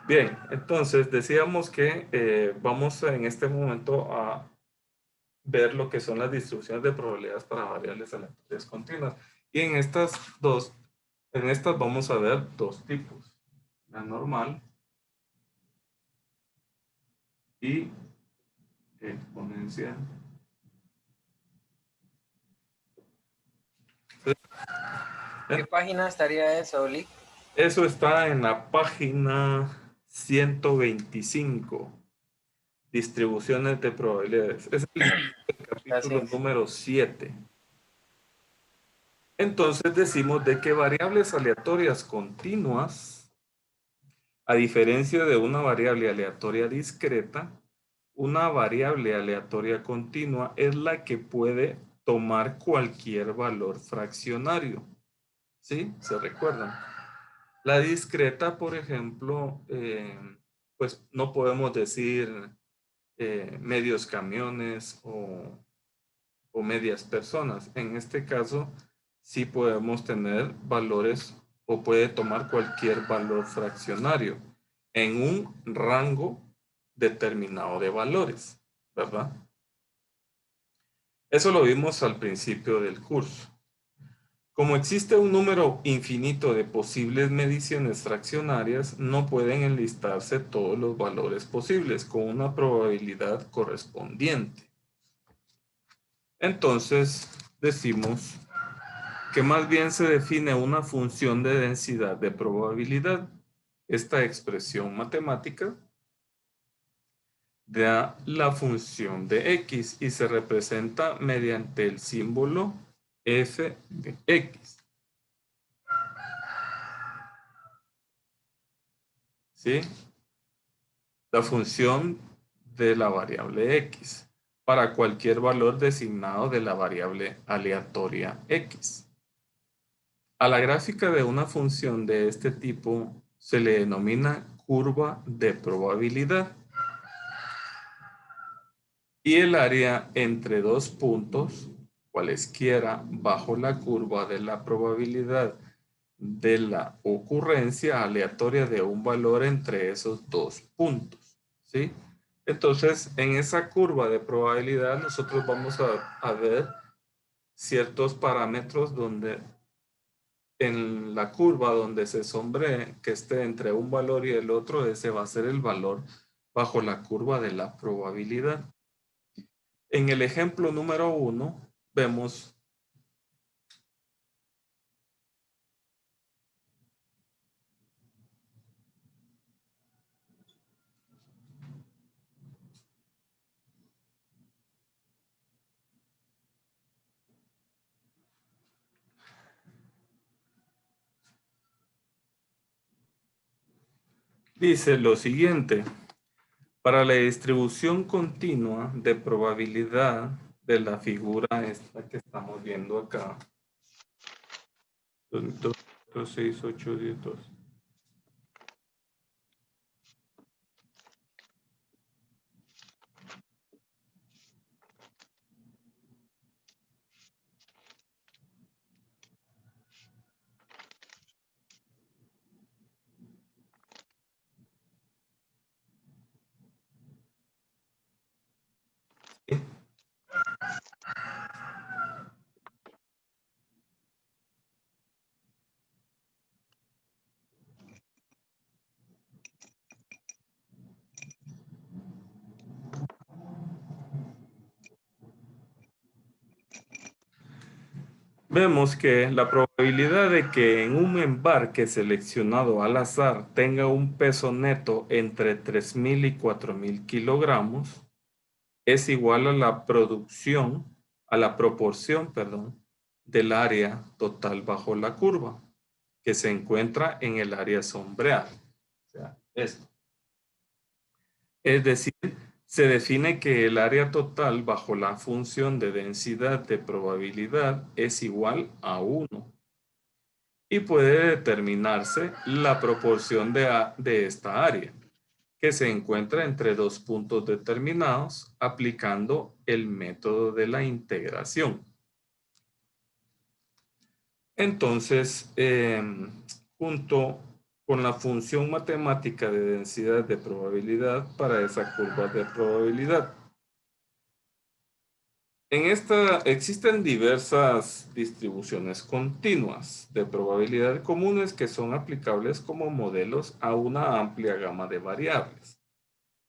Bien, entonces decíamos que vamos en este momento a ver lo que son las distribuciones de probabilidades para variables aleatorias continuas. Y en estas vamos a ver dos tipos, la normal y exponencial. ¿Qué página estaría eso, Oli? Eso está en la página 125, distribuciones de probabilidades. Es el capítulo Gracias. número 7. Entonces decimos de que variables aleatorias continuas, a diferencia de una variable aleatoria discreta, una variable aleatoria continua es la que puede tomar cualquier valor fraccionario. ¿Sí? ¿Se recuerdan? La discreta, por ejemplo, pues no podemos decir medios camiones o medias personas. En este caso, sí podemos tener valores o puede tomar cualquier valor fraccionario en un rango determinado de valores, ¿verdad? Eso lo vimos al principio del curso. Como existe un número infinito de posibles mediciones fraccionarias, no pueden enlistarse todos los valores posibles con una probabilidad correspondiente. Entonces, decimos que más bien se define una función de densidad de probabilidad. Esta expresión matemática da la función de x y se representa mediante el símbolo f de x. ¿Sí? La función de la variable x para cualquier valor designado de la variable aleatoria x. A la gráfica de una función de este tipo se le denomina curva de probabilidad y el área entre dos puntos, cualesquiera, bajo la curva de la probabilidad de la ocurrencia aleatoria de un valor entre esos dos puntos, ¿sí? Entonces, en esa curva de probabilidad nosotros vamos a ver ciertos parámetros donde en la curva donde se sombree que esté entre un valor y el otro, ese va a ser el valor bajo la curva de la probabilidad. En el ejemplo número 1 vemos dice lo siguiente: para la distribución continua de probabilidad de la figura esta que estamos viendo acá, 2, 6, 8, 10, 2. Vemos que la probabilidad de que en un embarque seleccionado al azar tenga un peso neto entre 3.000 y 4.000 kilogramos es igual a la producción, a la proporción, perdón, del área total bajo la curva, que se encuentra en el área sombreada. O sea, esto. Es decir, se define que el área total bajo la función de densidad de probabilidad es igual a 1 y puede determinarse la proporción de esta área, que se encuentra entre dos puntos determinados aplicando el método de la integración. Entonces, junto con la función matemática de densidad de probabilidad para esa curva de probabilidad. En esta existen diversas distribuciones continuas de probabilidad comunes que son aplicables como modelos a una amplia gama de variables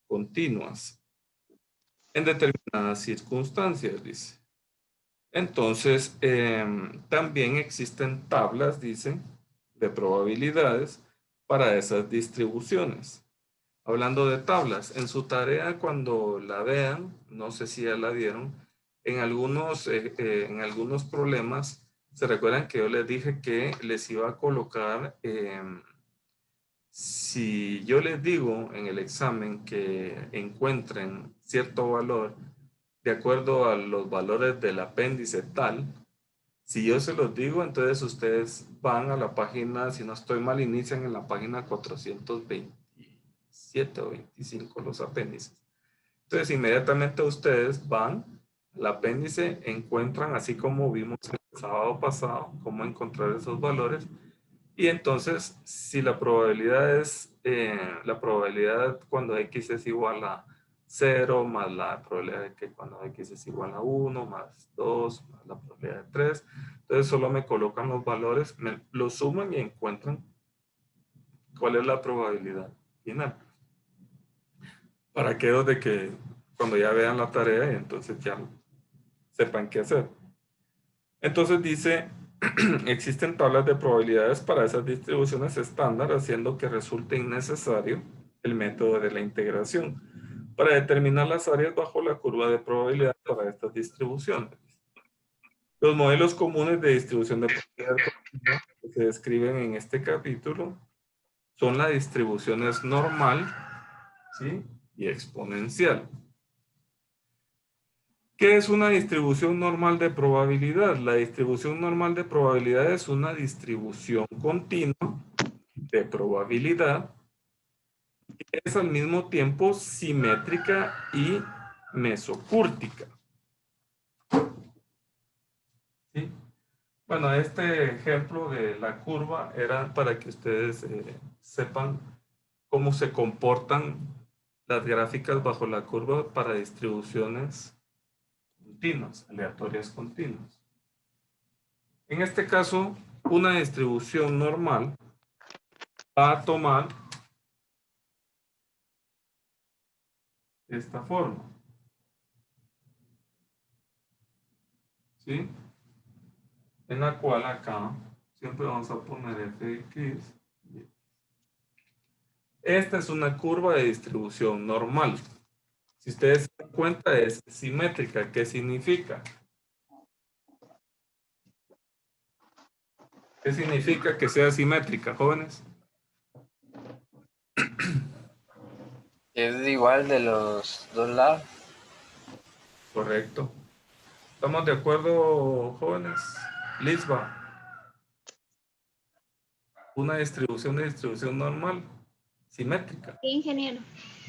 continuas en determinadas circunstancias, dice. Entonces, también existen tablas, dice, de probabilidades para esas distribuciones. Hablando de tablas, en su tarea cuando la vean, no sé si ya la vieron, en algunos problemas, se recuerdan que yo les dije que les iba a colocar, si yo les digo en el examen que encuentren cierto valor de acuerdo a los valores del apéndice tal, si yo se los digo, entonces ustedes van a la página, si no estoy mal, inician en la página 427 o 25 los apéndices. Entonces, inmediatamente ustedes van al apéndice, encuentran, así como vimos el sábado pasado, cómo encontrar esos valores. Y entonces, si la probabilidad es, la probabilidad cuando x es igual a 0, más la probabilidad de que cuando x es igual a 1, más 2, más la probabilidad de 3, entonces solo me colocan los valores, me los suman y encuentran cuál es la probabilidad final. Para aquellos de que cuando ya vean la tarea, entonces ya sepan qué hacer. Entonces dice, existen tablas de probabilidades para esas distribuciones estándar, haciendo que resulte innecesario el método de la integración para determinar las áreas bajo la curva de probabilidad para estas distribuciones. Los modelos comunes de distribución de probabilidad que se describen en este capítulo son las distribuciones normal, ¿sí?, y exponencial. ¿Qué es una distribución normal de probabilidad? La distribución normal de probabilidad es una distribución continua de probabilidad que es al mismo tiempo simétrica y mesocúrtica. ¿Sí? Bueno, este ejemplo de la curva era para que ustedes sepan cómo se comportan las gráficas bajo la curva para distribuciones continuas, aleatorias continuas. En este caso, una distribución normal va a tomar esta forma, ¿sí? En la cual acá siempre vamos a poner fx. Esta es una curva de distribución normal. Si ustedes se dan cuenta, es simétrica. ¿Qué significa? ¿Qué significa que sea simétrica, jóvenes? Es igual de los dos lados. Correcto. ¿Estamos de acuerdo, jóvenes? Lisba. Una distribución normal, simétrica. Sí, ingeniero.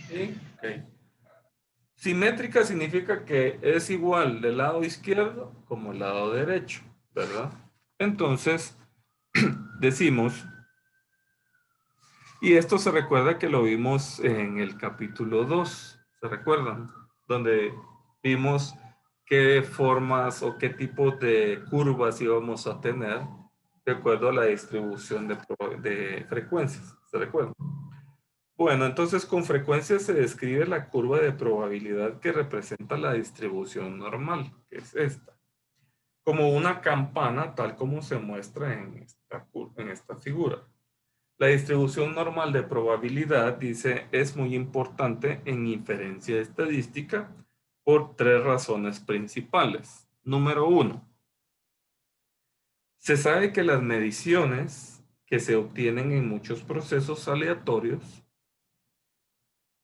¿Sí? Ok. Simétrica significa que es igual del lado izquierdo como el lado derecho, ¿verdad? Entonces, decimos, y esto se recuerda que lo vimos en el capítulo 2, ¿se recuerdan? Donde vimos qué formas o qué tipos de curvas íbamos a tener de acuerdo a la distribución de frecuencias, ¿se recuerdan? Bueno, entonces con frecuencia se describe la curva de probabilidad que representa la distribución normal, que es esta, como una campana tal como se muestra en esta figura. La distribución normal de probabilidad, dice, es muy importante en inferencia estadística por tres razones principales. Número uno, se sabe que las mediciones que se obtienen en muchos procesos aleatorios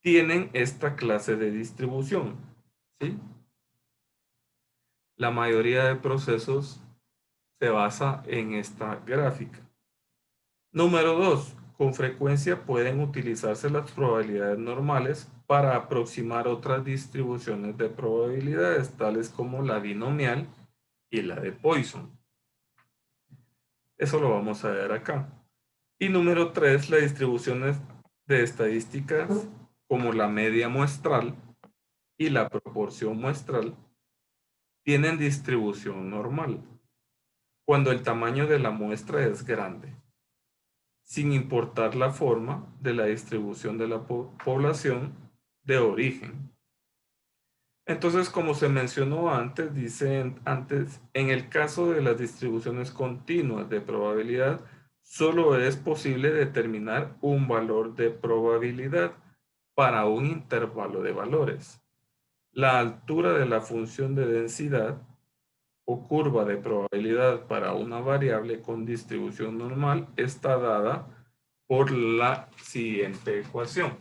tienen esta clase de distribución, ¿sí? La mayoría de procesos se basa en esta gráfica. Número 2. Con frecuencia pueden utilizarse las probabilidades normales para aproximar otras distribuciones de probabilidades, tales como la binomial y la de Poisson. Eso lo vamos a ver acá. Y número 3, las distribuciones de estadísticas como la media muestral y la proporción muestral tienen distribución normal cuando el tamaño de la muestra es grande, sin importar la forma de la distribución de la población de origen. Entonces, como se mencionó antes, dicen antes, en el caso de las distribuciones continuas de probabilidad, solo es posible determinar un valor de probabilidad para un intervalo de valores. La altura de la función de densidad o curva de probabilidad para una variable con distribución normal está dada por la siguiente ecuación.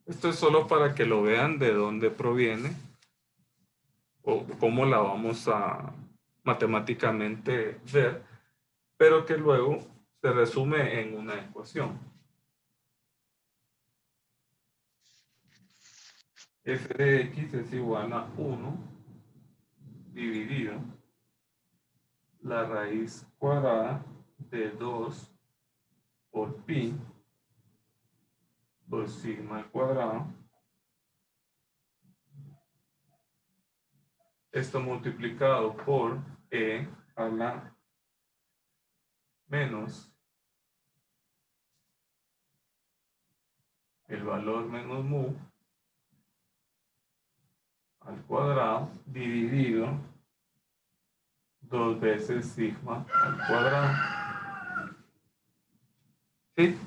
Esto es solo para que lo vean de dónde proviene o cómo la vamos a matemáticamente ver, pero que luego se resume en una ecuación. F de x es igual a 1 dividido la raíz cuadrada de 2 por pi por sigma al cuadrado. Esto multiplicado por e a la menos el valor menos mu al cuadrado dividido 2 veces sigma al cuadrado. ¿Sí?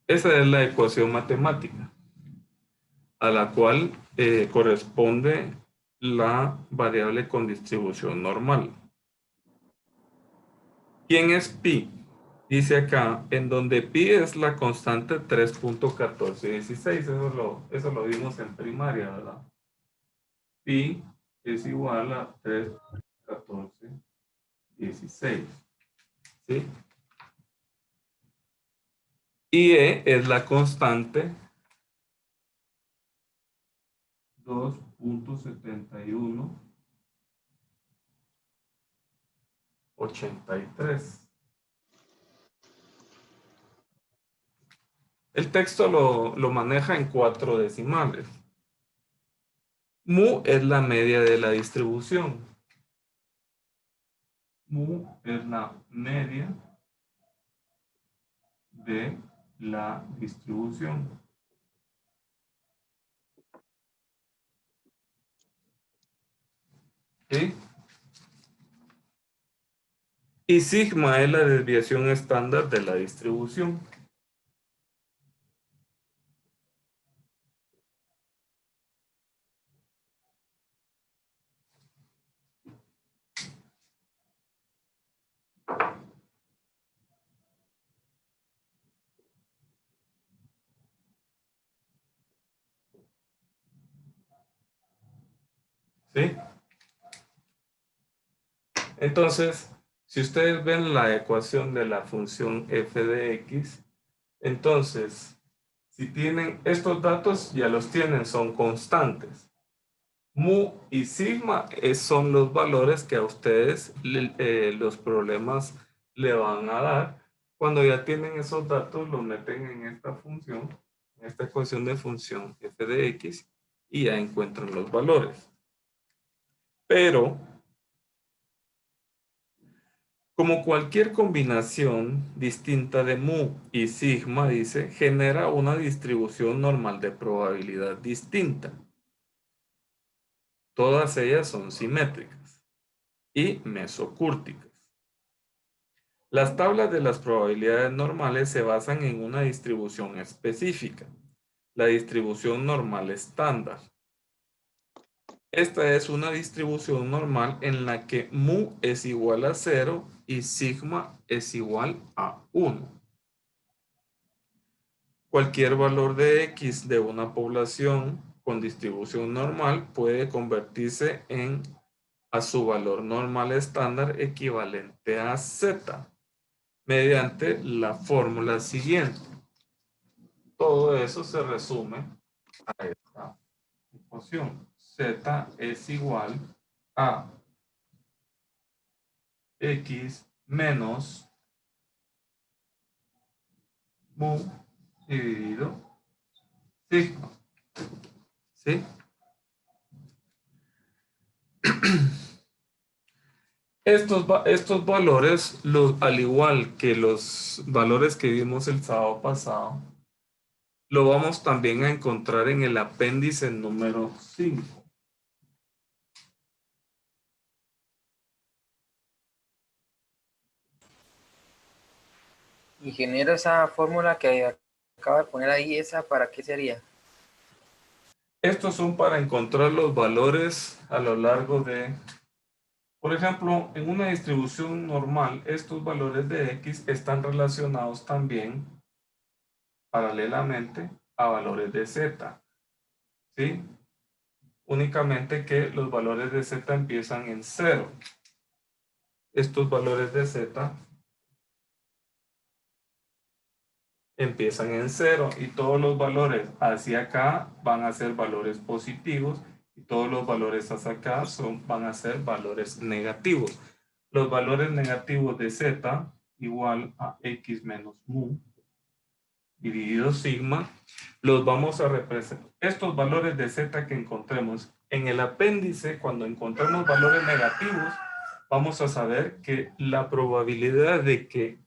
Esa es la ecuación matemática a la cual corresponde la variable con distribución normal. ¿Quién es pi? Dice acá, en donde pi es la constante 3.1416. Eso lo vimos en primaria, ¿verdad? Pi es igual a 3.1416. ¿Sí? Y e es la constante 2.7183. El texto lo maneja en 4 decimales. Mu es la media de la distribución. Mu es la media de la distribución. ¿Sí? Y sigma es la desviación estándar de la distribución. ¿Sí? Entonces, si ustedes ven la ecuación de la función f de x, entonces, si tienen estos datos, ya los tienen, son constantes. Mu y sigma son los valores que a ustedes los problemas le van a dar. Cuando ya tienen esos datos, los meten en esta función, en esta ecuación de función f de x, y ya encuentran los valores. Pero, como cualquier combinación distinta de mu y sigma, dice, genera una distribución normal de probabilidad distinta. Todas ellas son simétricas y mesocúrticas. Las tablas de las probabilidades normales se basan en una distribución específica, la distribución normal estándar. Esta es una distribución normal en la que mu es igual a 0 y sigma es igual a 1. Cualquier valor de x de una población con distribución normal puede convertirse a su valor normal estándar equivalente a z mediante la fórmula siguiente. Todo eso se resume a esta ecuación. Z es igual a X menos mu dividido sigma. ¿Sí? Estos valores, al igual que los valores que vimos el sábado pasado, lo vamos también a encontrar en el apéndice número 5. Ingeniero, esa fórmula que acaba de poner ahí, ¿esa para qué sería? Estos son para encontrar los valores a lo largo de, por ejemplo, en una distribución normal, estos valores de X están relacionados también paralelamente a valores de Z, ¿sí? Únicamente que los valores de Z empiezan en 0. Estos valores de Z empiezan en 0 y todos los valores hacia acá van a ser valores positivos y todos los valores hacia acá van a ser valores negativos. Los valores negativos de Z igual a X menos mu dividido sigma, los vamos a representar. Estos valores de Z que encontremos en el apéndice, cuando encontremos valores negativos, vamos a saber que la probabilidad de que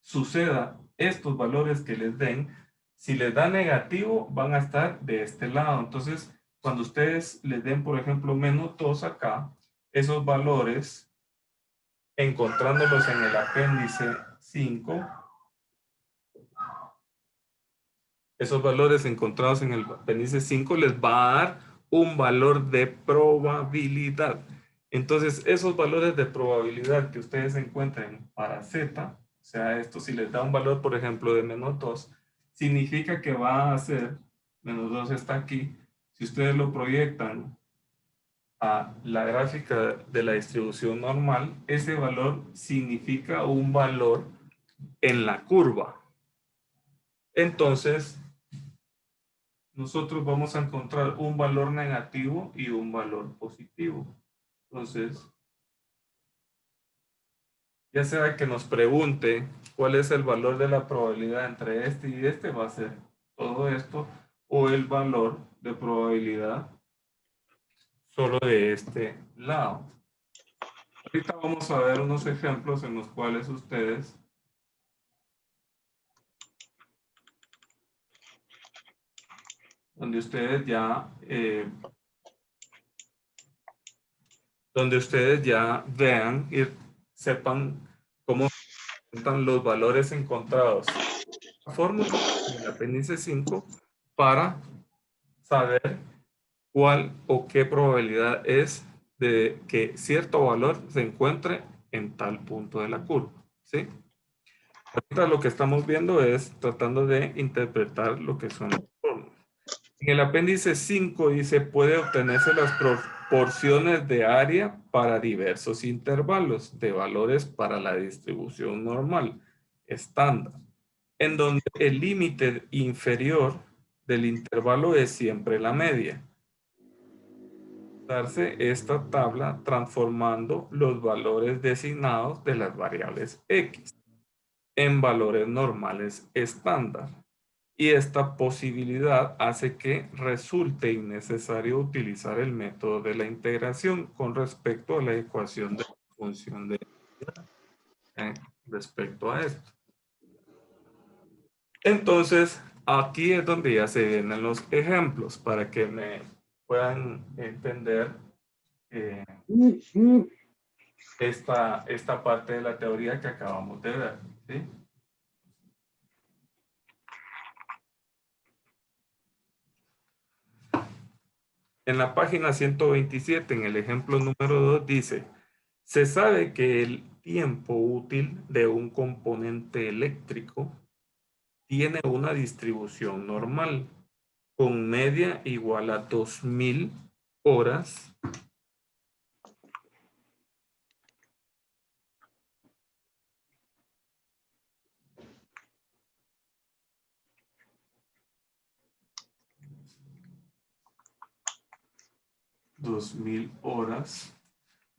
suceda estos valores que les den, si les da negativo, van a estar de este lado. Entonces, cuando ustedes les den, por ejemplo, menos 2 acá, esos valores, encontrándolos en el apéndice 5, esos valores encontrados en el apéndice 5 les va a dar un valor de probabilidad. Entonces, esos valores de probabilidad que ustedes encuentren para Z, o sea, esto si les da un valor, por ejemplo, de menos 2, significa que va a ser, menos 2 está aquí, si ustedes lo proyectan a la gráfica de la distribución normal, ese valor significa un valor en la curva. Entonces, nosotros vamos a encontrar un valor negativo y un valor positivo. Entonces, ya sea que nos pregunte cuál es el valor de la probabilidad entre este y este, va a ser todo esto, o el valor de probabilidad solo de este lado. Ahorita vamos a ver unos ejemplos en los cuales ustedes donde ustedes ya vean y sepan cómo están los valores encontrados. La fórmula del apéndice 5 para saber cuál o qué probabilidad es de que cierto valor se encuentre en tal punto de la curva, ¿sí? Ahorita lo que estamos viendo es tratando de interpretar lo que son las fórmulas. En el apéndice 5 dice, puede obtenerse las proporciones de área para diversos intervalos de valores para la distribución normal, estándar, en donde el límite inferior del intervalo es siempre la media. Darse esta tabla transformando los valores designados de las variables X en valores normales estándar. Y esta posibilidad hace que resulte innecesario utilizar el método de la integración con respecto a la ecuación de la función de respecto a esto. Entonces, aquí es donde ya se vienen los ejemplos para que me puedan entender esta parte de la teoría que acabamos de ver, ¿sí? En la página 127, en el ejemplo número 2, dice, se sabe que el tiempo útil de un componente eléctrico tiene una distribución normal con media igual a 2000 horas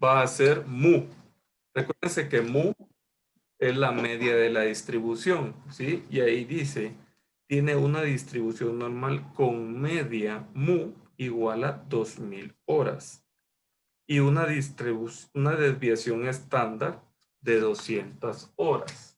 va a ser mu. Recuérdense que mu es la media de la distribución, ¿sí? Y ahí dice, tiene una distribución normal con media mu igual a 2000 horas y una desviación estándar de 200 horas.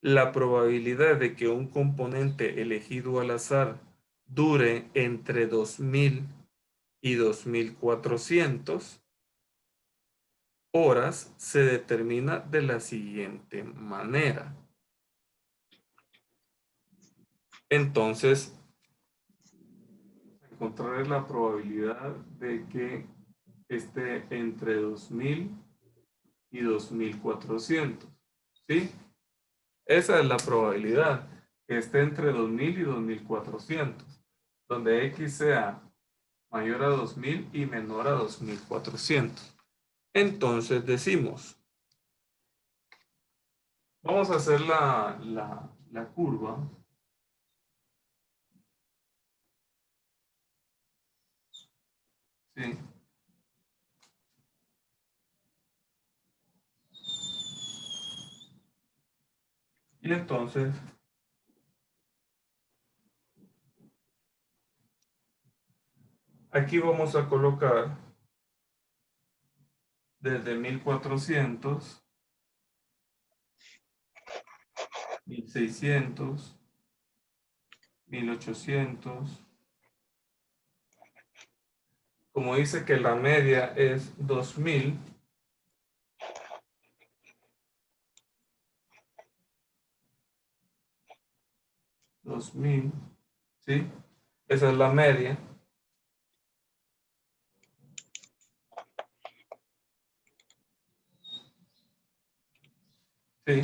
La probabilidad de que un componente elegido al azar dure entre 2000 y 2400 horas se determina de la siguiente manera. Entonces, encontrar la probabilidad de que esté entre 2000 y 2400, ¿sí? Esa es la probabilidad, que esté entre 2000 y 2400, donde X sea mayor a 2000 y menor a 2400. Entonces decimos, vamos a hacer la curva. ¿Sí? Y entonces, aquí vamos a colocar desde 1400, 1600, 1800. Como dice que la media es 2000, ¿sí? Esa es la media. ¿Sí?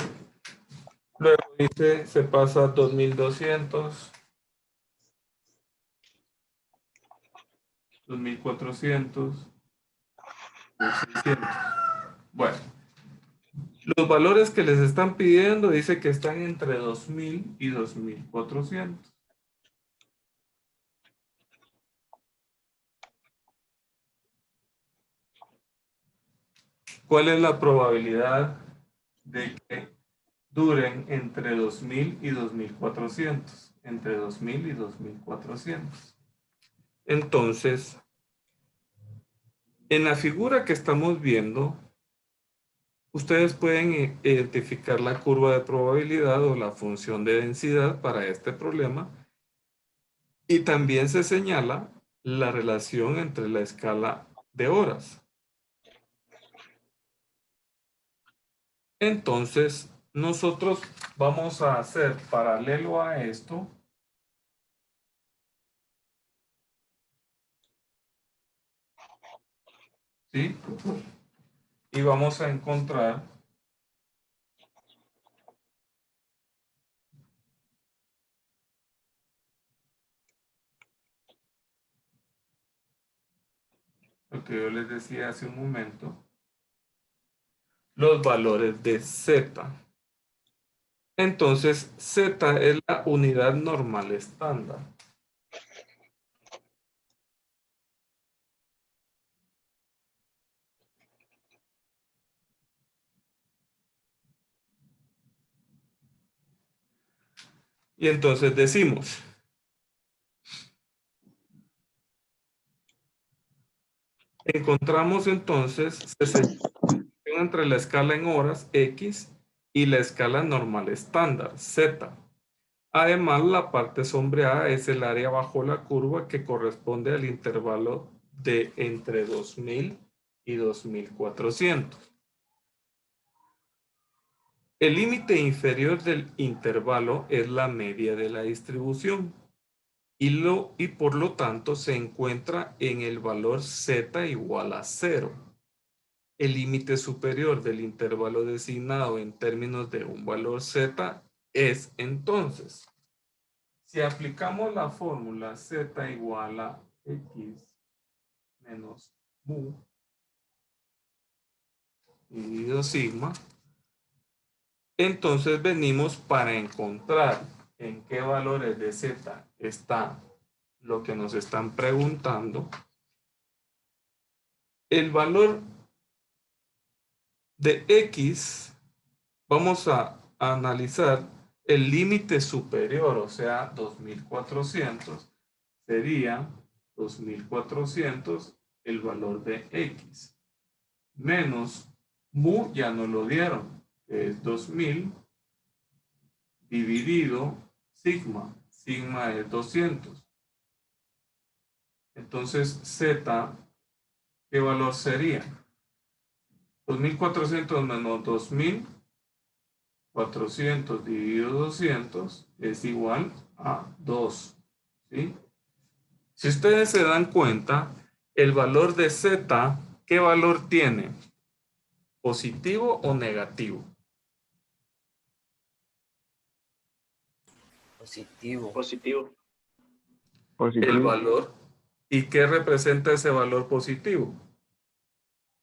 Luego dice, se pasa a 2200, 2400, 600. Bueno, los valores que les están pidiendo dice que están entre 2000 y 2400. ¿Cuál es la probabilidad de que duren entre 2000 y 2400? Entre 2000 y 2400. Entonces, en la figura que estamos viendo, ustedes pueden identificar la curva de probabilidad o la función de densidad para este problema y también se señala la relación entre la escala de horas. Entonces, nosotros vamos a hacer paralelo a esto, ¿sí? Y vamos a encontrar lo que yo les decía hace un momento, los valores de Z. Entonces, Z es la unidad normal estándar. Y entonces decimos, encontramos entonces entre la escala en horas X y la escala normal estándar Z. Además, la parte sombreada es el área bajo la curva que corresponde al intervalo de entre 2000 y 2400. El límite inferior del intervalo es la media de la distribución y por lo tanto se encuentra en el valor z igual a 0. El límite superior del intervalo designado en términos de un valor z es entonces, si aplicamos la fórmula z igual a x menos mu dividido sigma, entonces venimos para encontrar en qué valores de Z está lo que nos están preguntando, el valor de X, vamos a analizar el límite superior, o sea, 2400, sería 2400 el valor de X, menos mu ya nos lo dieron, que es 2000, dividido sigma, sigma es 200. Entonces, Z, ¿qué valor sería? 2400 menos 2400 dividido 200 es igual a 2. ¿Sí? Si ustedes se dan cuenta, el valor de Z, ¿qué valor tiene? ¿Positivo o negativo? Positivo. Positivo. El Positivo. valor. ¿Y qué representa ese valor positivo?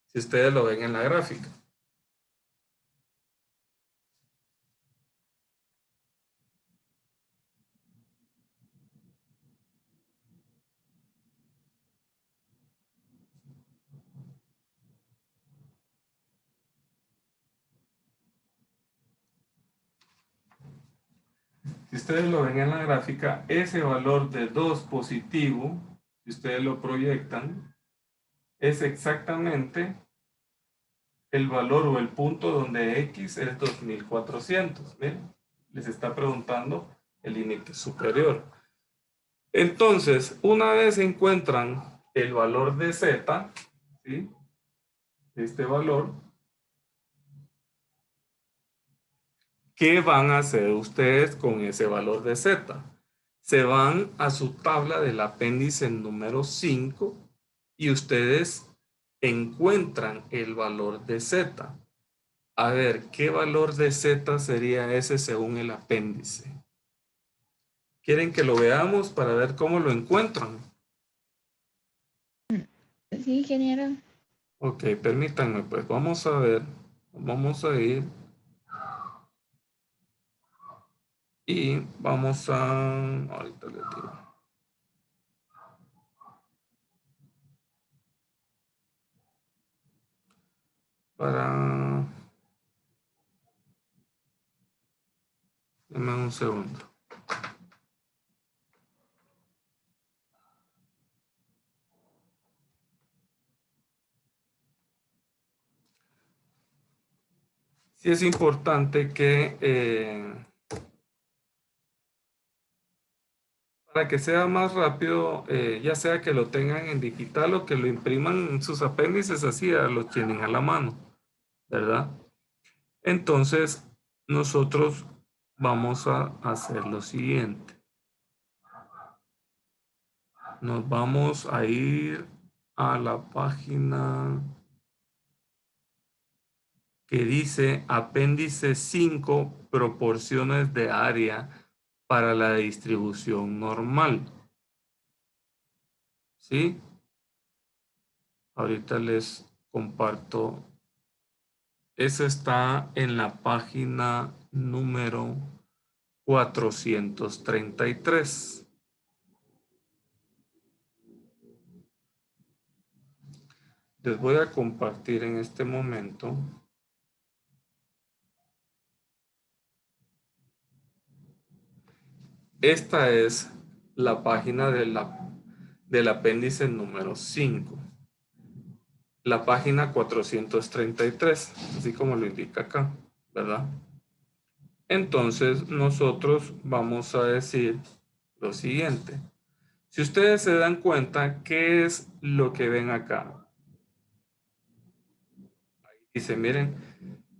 Si ustedes lo ven en la gráfica. Si ustedes lo ven en la gráfica, ese valor de 2 positivo, si ustedes lo proyectan, es exactamente el valor o el punto donde X es 2400. ¿Ven? Les está preguntando el límite superior. Entonces, una vez encuentran el valor de Z, ¿sí? Este valor, ¿qué van a hacer ustedes con ese valor de Z? Se van a su tabla del apéndice número 5 y ustedes encuentran el valor de Z. A ver, ¿qué valor de Z sería ese según el apéndice? ¿Quieren que lo veamos para ver cómo lo encuentran? Sí, ingeniero. Ok, permítanme, pues vamos a ver, vamos a ir y vamos a, ahorita les digo. Para, dame un segundo. Sí es importante que para que sea más rápido, ya sea que lo tengan en digital o que lo impriman en sus apéndices así, los tienen a la mano, ¿verdad? Entonces, nosotros vamos a hacer lo siguiente. Nos vamos a ir a la página que dice apéndice 5, proporciones de área para la distribución normal. ¿Sí? Ahorita les comparto. Esa está en la página número 433. Les voy a compartir en este momento. Esta es la página del apéndice número 5. La página 433, así como lo indica acá, ¿verdad? Entonces, nosotros vamos a decir lo siguiente. Si ustedes se dan cuenta, ¿qué es lo que ven acá? Dice, miren,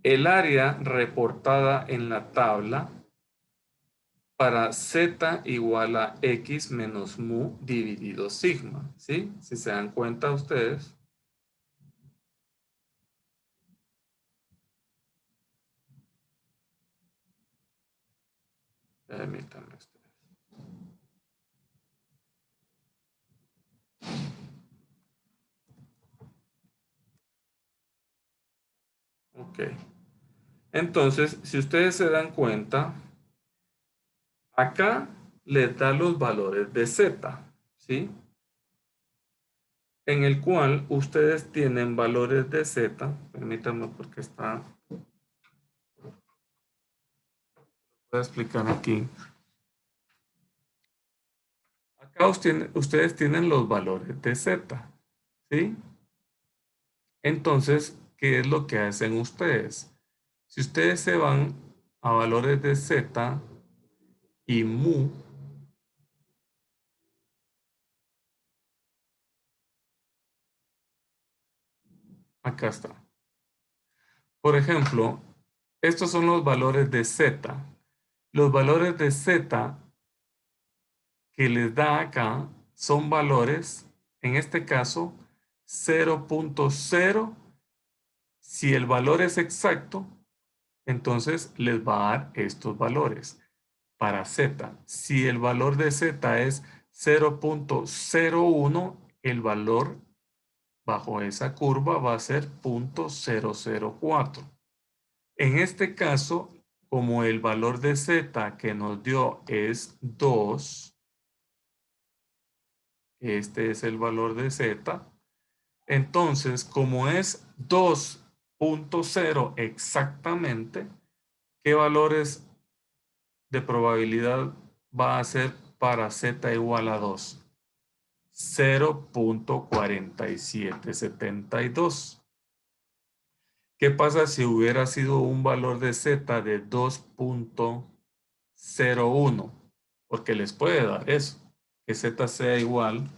el área reportada en la tabla para Z igual a X menos mu dividido sigma, ¿sí? Si se dan cuenta ustedes. Permítanme ustedes. Ok. Entonces, si ustedes se dan cuenta, Acá les da los valores de Z, ¿sí? En el cual ustedes tienen valores de Z. Permítanme porque está... Voy a explicar aquí. Acá ustedes tienen los valores de Z, ¿sí? Entonces, ¿qué es lo que hacen ustedes? Si ustedes se van a valores de Z y mu, acá está. Por ejemplo, estos son los valores de Z. Los valores de Z que les da acá son valores, en este caso, 0.0. Si el valor es exacto, entonces les va a dar estos valores para Z. Si el valor de Z es 0.01, el valor bajo esa curva va a ser 0.004. En este caso, como el valor de Z que nos dio es 2, este es el valor de Z, entonces como es 2.0 exactamente, ¿qué valores de probabilidad va a ser para Z igual a 2? 0.4772. ¿Qué pasa si hubiera sido un valor de Z de 2.01? Porque les puede dar eso, que Z sea igual,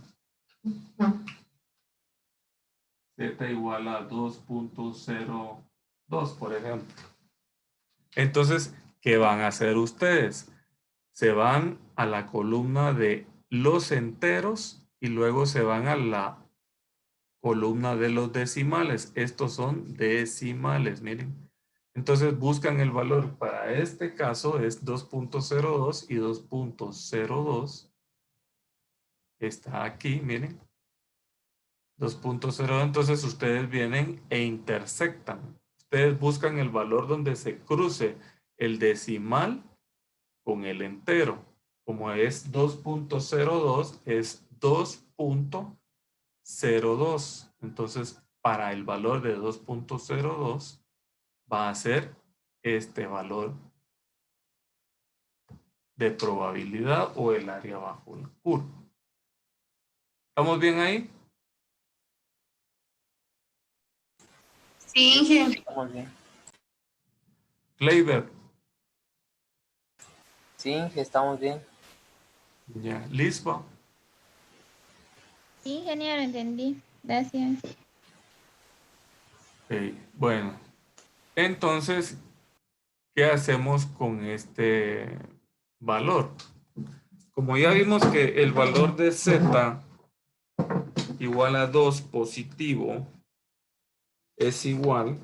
Z igual a 2.02, por ejemplo. Entonces, ¿qué van a hacer ustedes? Se van a la columna de los enteros y luego se van a la columna de los decimales. Estos son decimales, miren. Entonces buscan el valor. Para este caso es 2.02 y 2.02 está aquí, miren. 2.0, entonces ustedes vienen e intersectan. Ustedes buscan el valor donde se cruce el decimal con el entero. Como es 2.02, es 2.02. Entonces, para el valor de 2.02 va a ser este valor de probabilidad o el área bajo la curva. ¿Estamos bien ahí? Sí, Inge. Muy bien. Kleiber. Sí, estamos bien. Ya. Lisba. Sí, genial, entendí. Gracias. Okay. Bueno, entonces, ¿qué hacemos con este valor? Como ya vimos que el valor de Z igual a 2 positivo es igual,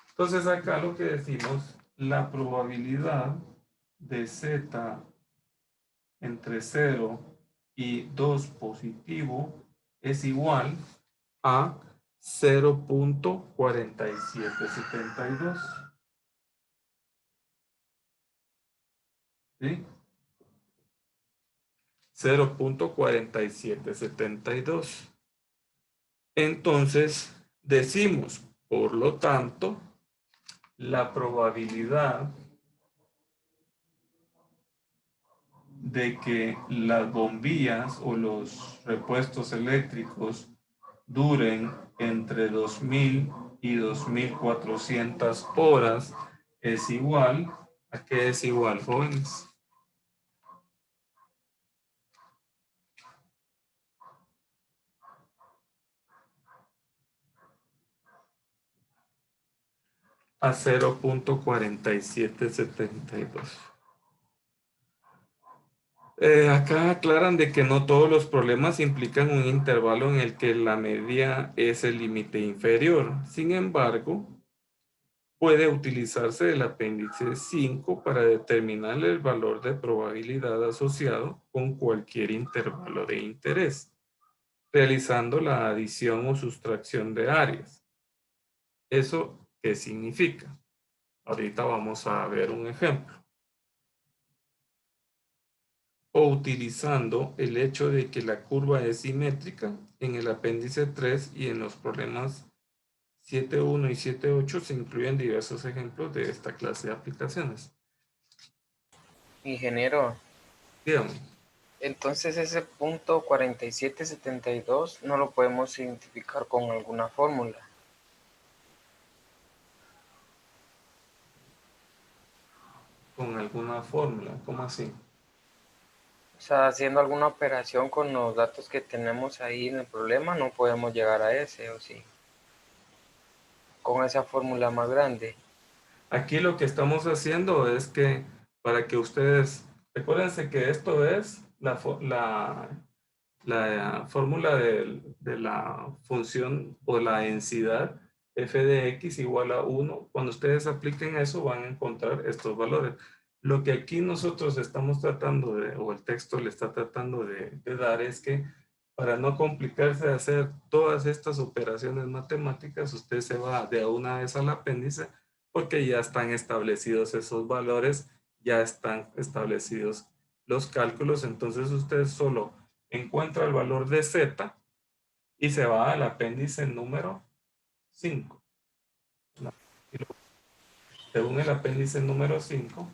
entonces acá lo que decimos, la probabilidad de Z entre 0 y 2 positivo es igual a 0.4772. ¿Sí? 0.4772. Entonces, decimos, por lo tanto, la probabilidad de que las bombillas o los repuestos eléctricos duren entre 2000 y 2400 horas es igual, ¿a qué es igual, jóvenes? A 0.4772. Acá aclaran de que no todos los problemas implican un intervalo en el que la media es el límite inferior. Sin embargo, puede utilizarse el apéndice 5 para determinar el valor de probabilidad asociado con cualquier intervalo de interés, realizando la adición o sustracción de áreas. ¿Eso qué significa? Ahorita vamos a ver un ejemplo. o utilizando el hecho de que la curva es simétrica en el apéndice 3 y en los problemas 7.1 y 7.8 se incluyen diversos ejemplos de esta clase de aplicaciones. Ingeniero, Dígame. entonces ese punto 4772 no lo podemos identificar con alguna fórmula. Con alguna fórmula, ¿cómo así? O sea, haciendo alguna operación con los datos que tenemos ahí en el problema, no podemos llegar a ese, ¿o sí? Con esa fórmula más grande. Aquí lo que estamos haciendo es que para que ustedes, recuérdense que esto es la fórmula de la función o la densidad f de x igual a 1. Cuando ustedes apliquen eso van a encontrar estos valores. Lo que aquí nosotros estamos tratando de, o el texto le está tratando de dar es que para no complicarse de hacer todas estas operaciones matemáticas, usted se va de una vez al apéndice porque ya están establecidos esos valores, ya están establecidos los cálculos, entonces usted solo encuentra el valor de z y se va al apéndice número 5. Según el apéndice número 5,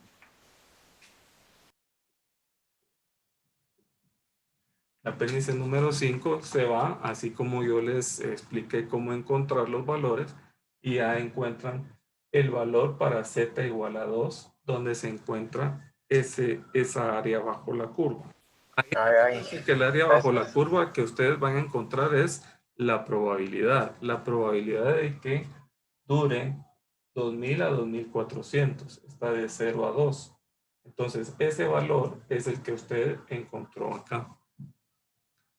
el apéndice número 5 se va, así como yo les expliqué cómo encontrar los valores, y ya encuentran el valor para z igual a 2, donde se encuentra esa área bajo la curva. Así que el área bajo la curva que ustedes van a encontrar es la probabilidad de que dure 2000 a 2400, está de 0 a 2. Entonces, ese valor es el que usted encontró acá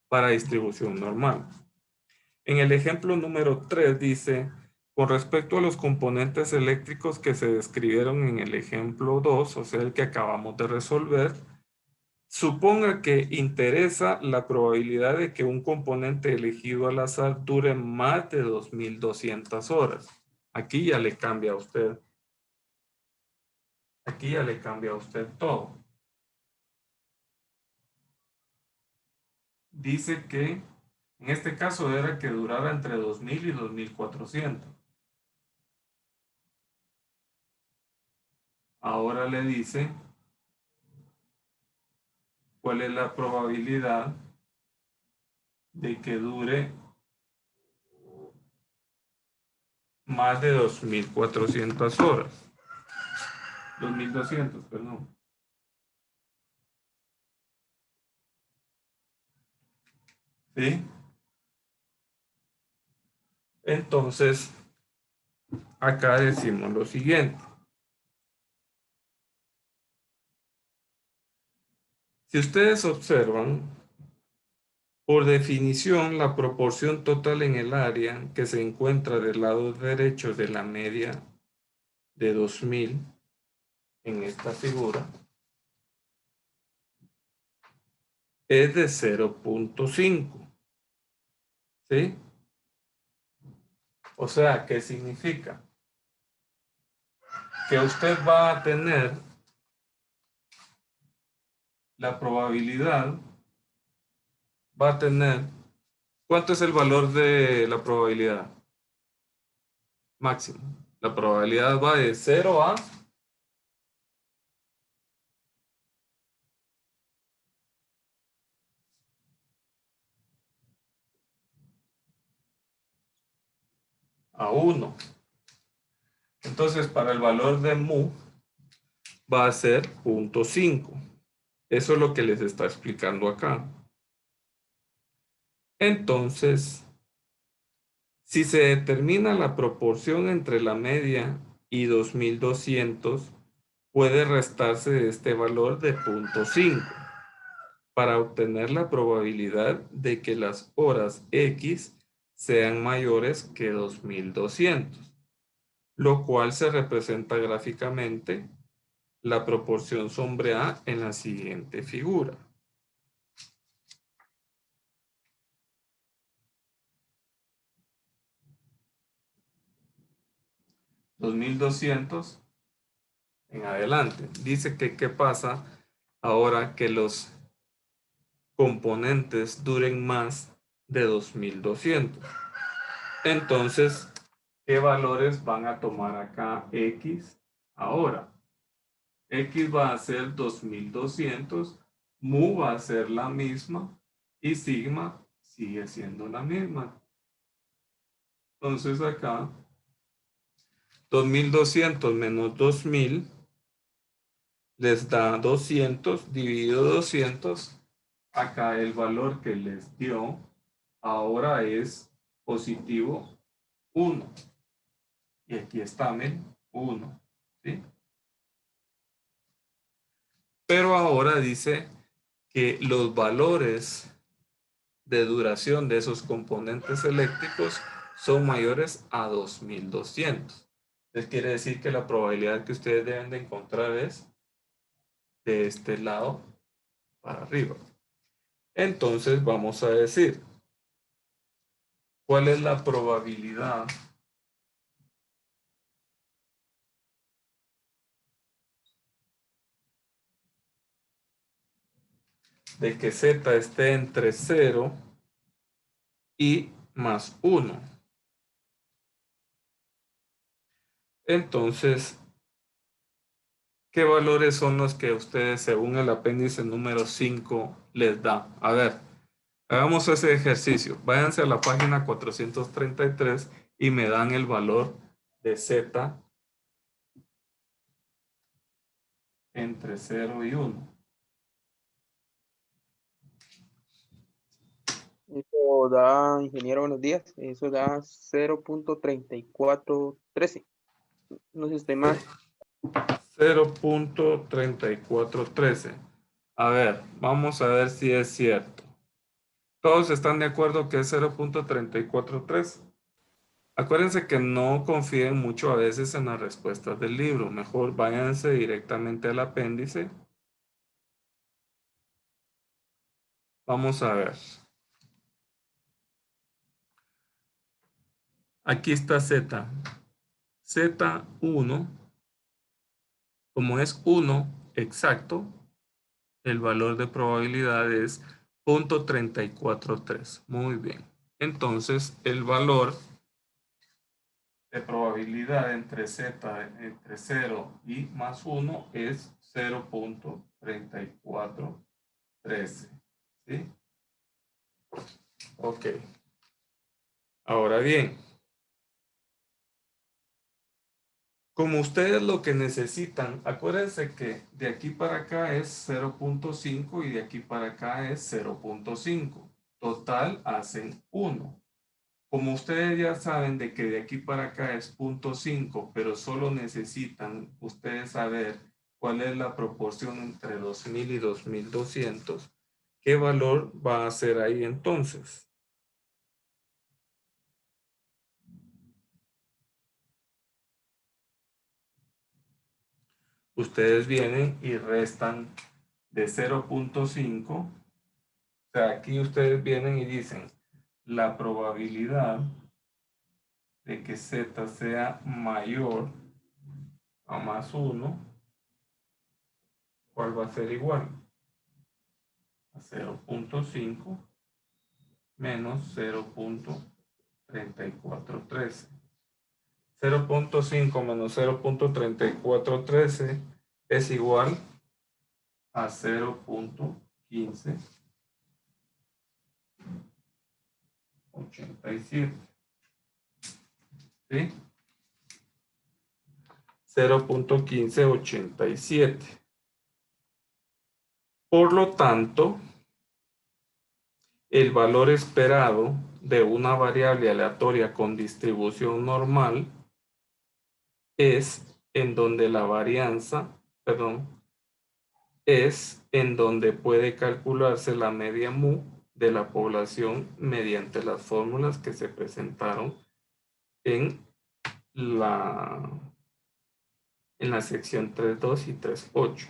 para distribución normal. En el ejemplo número 3 dice, con respecto a los componentes eléctricos que se describieron en el ejemplo 2, o sea, el que acabamos de resolver, suponga que interesa la probabilidad de que un componente elegido al azar dure más de 2200 horas. Aquí ya le cambia a usted. Aquí ya le cambia a usted todo. Dice que en este caso era que durara entre 2000 y 2400. Ahora le dice cuál es la probabilidad de que dure más de 2400 horas. 2200, perdón. ¿Sí? Entonces, acá decimos lo siguiente. Si ustedes observan, por definición, la proporción total en el área que se encuentra del lado derecho de la media de 2000 en esta figura es de 0.5. ¿Sí? O sea, ¿qué significa? Que usted va a tener la probabilidad, va a tener, ¿cuánto es el valor de la probabilidad? Máximo. La probabilidad va de 0 a 1. Entonces, para el valor de mu va a ser 0.5. Eso es lo que les está explicando acá. Entonces, si se determina la proporción entre la media y 2200, puede restarse de este valor de 0.5 para obtener la probabilidad de que las horas X sean mayores que 2200, lo cual se representa gráficamente la proporción sombreada en la siguiente figura. 2200 en adelante. Dice que qué pasa ahora que los componentes duren más de 2200. Entonces, ¿qué valores van a tomar acá X ahora? X va a ser 2200, mu va a ser la misma y sigma sigue siendo la misma. Entonces acá 2200 menos 2000 les da 200 dividido 200. Acá el valor que les dio ahora es positivo 1. Y aquí está, miren, 1. ¿Sí? Pero ahora dice que los valores de duración de esos componentes eléctricos son mayores a 2200. Entonces quiere decir que la probabilidad que ustedes deben de encontrar es de este lado para arriba. Entonces vamos a decir, ¿cuál es la probabilidad de que Z esté entre 0 y más 1? Entonces, ¿qué valores son los que ustedes, según el apéndice número 5, les da? A ver, hagamos ese ejercicio. Váyanse a la página 433 y me dan el valor de Z entre 0 y 1. Eso da, ingeniero, buenos días. Eso da 0.3413. No sé si estoy mal. 0.3413. A ver, vamos a ver si es cierto. ¿Todos están de acuerdo que es 0.3413? Acuérdense que no confíen mucho a veces en las respuestas del libro. Mejor váyanse directamente al apéndice. Vamos a ver. Aquí está Z. Z1, como es 1 exacto, el valor de probabilidad es 0.343. Muy bien. Entonces, el valor de probabilidad entre Z, entre 0 y más 1 es 0.3413. ¿Sí? Ok. Ahora bien, como ustedes lo que necesitan, acuérdense que de aquí para acá es 0.5 y de aquí para acá es 0.5. Total hacen 1. Como ustedes ya saben de que de aquí para acá es 0.5, pero solo necesitan ustedes saber cuál es la proporción entre 2000 y 2200, ¿qué valor va a ser ahí entonces? Ustedes vienen y restan de 0.5. O sea, aquí ustedes vienen y dicen la probabilidad de que Z sea mayor a más 1, ¿cuál va a ser igual? A 0.5 menos 0.3413. 0.5 menos 0.3413 es igual a 0.1587. ¿Sí? 0.1587. Por lo tanto, el valor esperado de una variable aleatoria con distribución normal es en donde la varianza, es en donde puede calcularse la media mu de la población mediante las fórmulas que se presentaron en la, sección 3.2 y 3.8.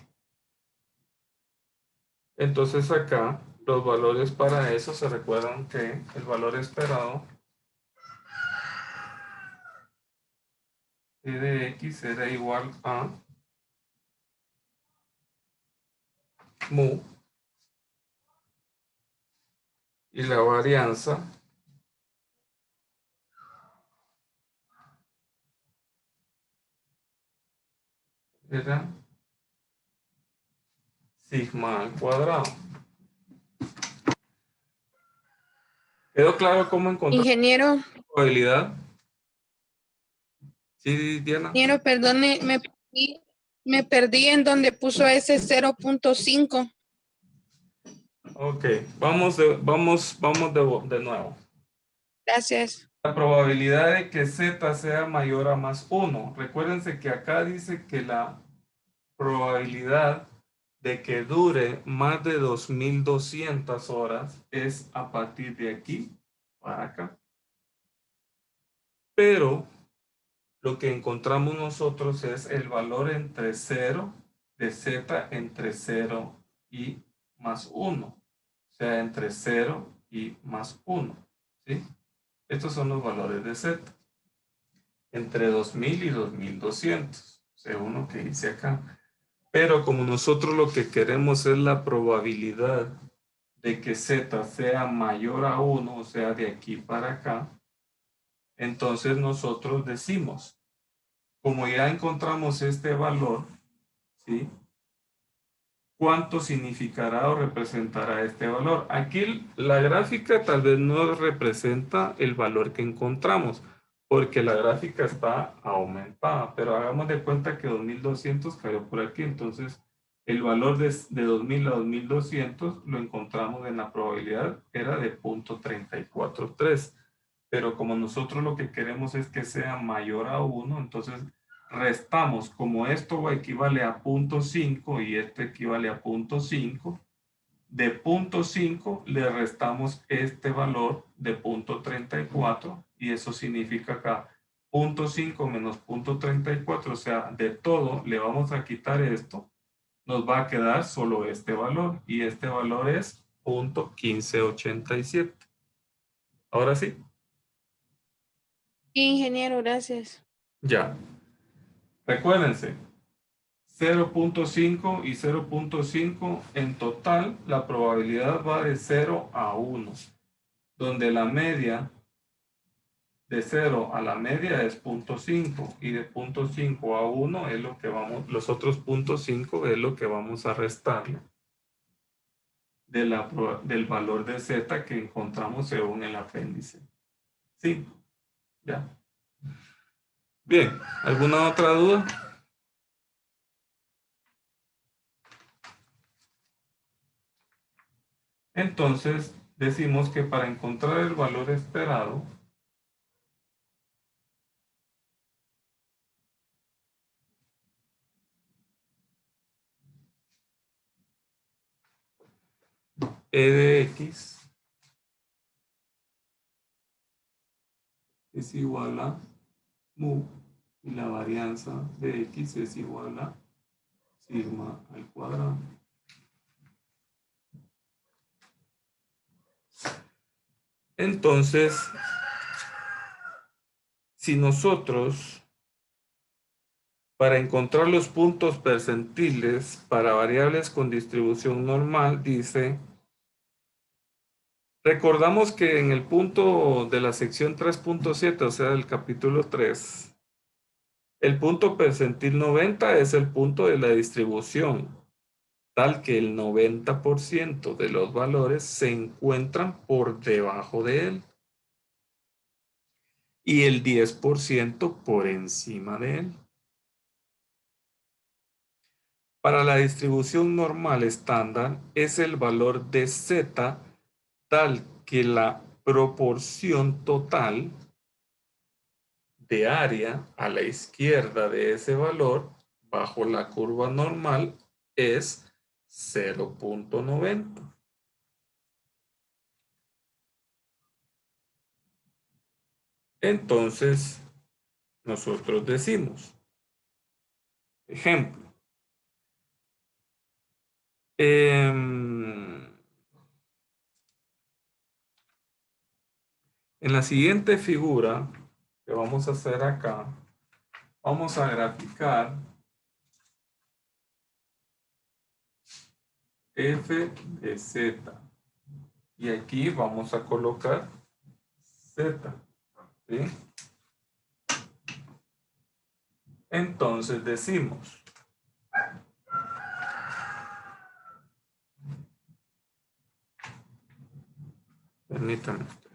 Entonces acá los valores para eso se recuerdan que el valor esperado de x era igual a mu y la varianza era sigma al cuadrado. ¿Quedó claro cómo encontrar Ingeniero, la probabilidad? Sí, Diana. perdón, me perdí en donde puso ese 0.5. Ok, vamos de nuevo. Gracias. La probabilidad de que z sea mayor a más 1. Recuérdense que acá dice que la probabilidad de que dure más de 2200 horas es a partir de aquí para acá. Pero lo que encontramos nosotros es el valor entre 0 de z entre 0 y más 1. O sea, entre 0 y más 1. ¿Sí? Estos son los valores de z. Entre 2000 y 2200, según lo que dice acá. Pero como nosotros lo que queremos es la probabilidad de que z sea mayor a 1, o sea, de aquí para acá, entonces nosotros decimos, como ya encontramos este valor, ¿sí? ¿Cuánto significará o representará este valor? Aquí la gráfica tal vez no representa el valor que encontramos, porque la gráfica está aumentada, pero hagamos de cuenta que 2200 cayó por aquí, entonces el valor de 2000 a 2200 lo encontramos en la probabilidad, era de 0.343, pero como nosotros lo que queremos es que sea mayor a 1, entonces restamos, como esto equivale a 0.5 y este equivale a 0.5, de 0.5 le restamos este valor de 0.34 y eso significa acá 0.5 menos 0.34, o sea, de todo le vamos a quitar esto, nos va a quedar solo este valor y este valor es 0.1587. Ahora sí. Ingeniero, gracias. Ya. Recuérdense, 0.5 y 0.5 en total, la probabilidad va de 0 a 1, donde la media de 0 a la media es 0.5 y de 0.5 a 1 es lo que vamos, los otros 0.5 es lo que vamos a restar del valor de z que encontramos según el apéndice. Sí, ya. Bien, ¿alguna otra duda? Entonces, decimos que para encontrar el valor esperado, E de x es igual a mu y la varianza de x es igual a sigma al cuadrado. Entonces, si nosotros, para encontrar los puntos percentiles para variables con distribución normal, dice, recordamos que en el punto de la sección 3.7, o sea, del capítulo 3, el punto percentil 90 es el punto de la distribución, tal que el 90% de los valores se encuentran por debajo de él y el 10% por encima de él. Para la distribución normal estándar es el valor de z tal que la proporción total de área a la izquierda de ese valor bajo la curva normal es 0.90. Entonces, nosotros decimos, ejemplo, en la siguiente figura que vamos a hacer acá, vamos a graficar f de z Y aquí vamos a colocar Z. ¿Sí? Entonces decimos, permítanme ustedes.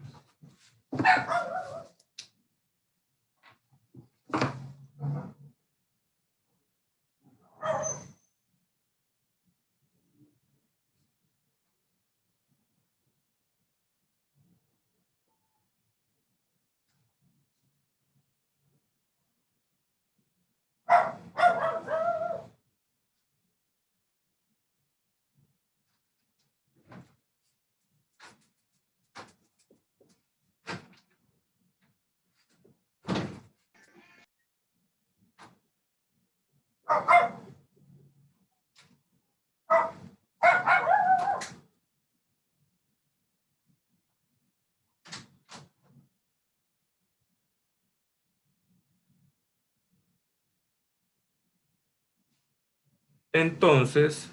Entonces,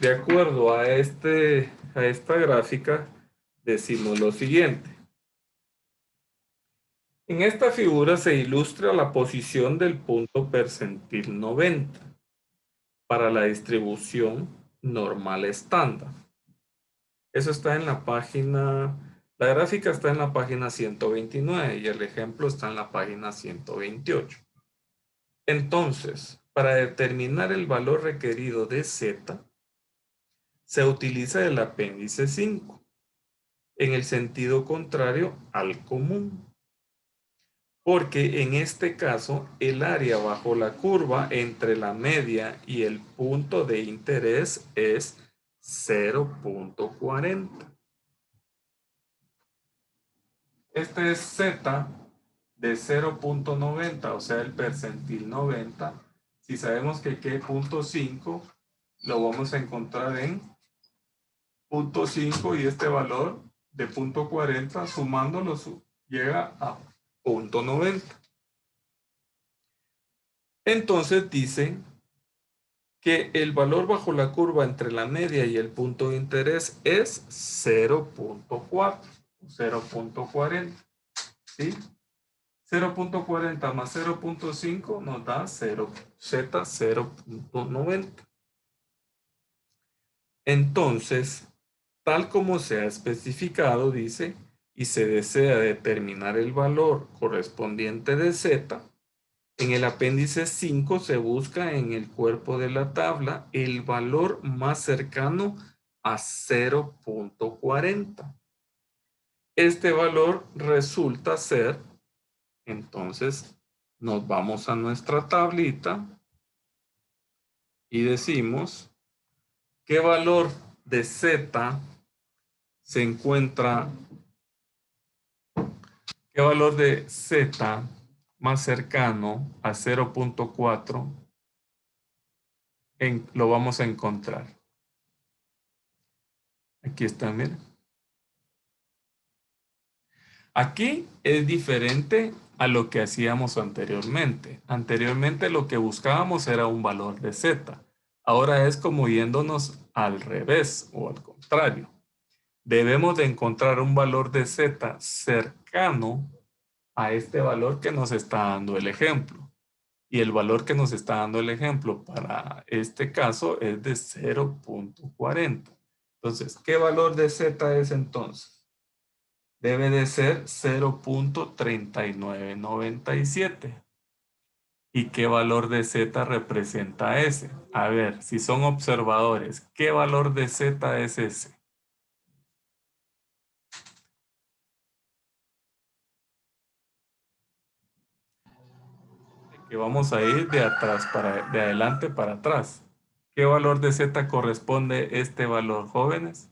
de acuerdo a esta gráfica, decimos lo siguiente. En esta figura se ilustra la posición del punto percentil 90 para la distribución normal estándar. Eso está en la página, la gráfica está en la página 129 y el ejemplo está en la página 128. Entonces, para determinar el valor requerido de Z, se utiliza el apéndice 5, en el sentido contrario al común. Porque en este caso, el área bajo la curva entre la media y el punto de interés es 0.40. Este es Z de 0.90, o sea, el percentil 90. Si sabemos que aquí hay punto 5, lo vamos a encontrar en punto 5 y este valor de punto 40, sumándolo, llega a punto 90. Entonces dice que el valor bajo la curva entre la media y el punto de interés es 0.4, 0.40, ¿sí? 0.40 más 0.5 nos da 0, Z 0.90. Entonces, tal como se ha especificado, dice, y se desea determinar el valor correspondiente de Z, en el apéndice 5 se busca en el cuerpo de la tabla el valor más cercano a 0.40. Este valor resulta ser, entonces nos vamos a nuestra tablita y decimos qué valor de Z se encuentra, qué valor de Z más cercano a 0.4 lo vamos a encontrar. Aquí está, miren. Aquí es diferente a lo que hacíamos anteriormente. Anteriormente lo que buscábamos era un valor de Z. Ahora es como yéndonos al revés o al contrario. Debemos de encontrar un valor de Z cercano a este valor que nos está dando el ejemplo. Y el valor que nos está dando el ejemplo para este caso es de 0.40. Entonces, ¿qué valor de Z es entonces? Debe de ser 0.3997. ¿Y qué valor de Z representa ese? A ver, si son observadores, ¿qué valor de Z es ese? Que vamos a ir de atrás de adelante para atrás. ¿Qué valor de Z corresponde este valor, jóvenes?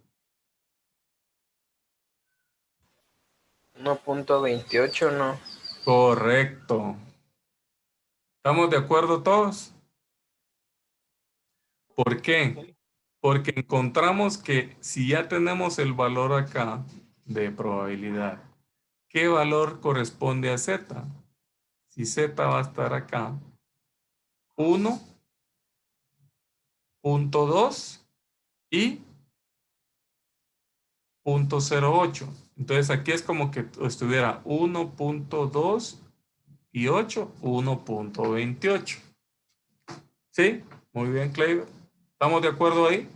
1.28, ¿no? Correcto. ¿Estamos de acuerdo todos? ¿Por qué? Porque encontramos que si ya tenemos el valor acá de probabilidad, ¿qué valor corresponde a Z? Si Z va a estar acá, 1.2 y 0.08. Entonces aquí es como que estuviera 1.2 y 8, 1.28. ¿Sí? Muy bien, Kleiber. ¿Estamos de acuerdo ahí?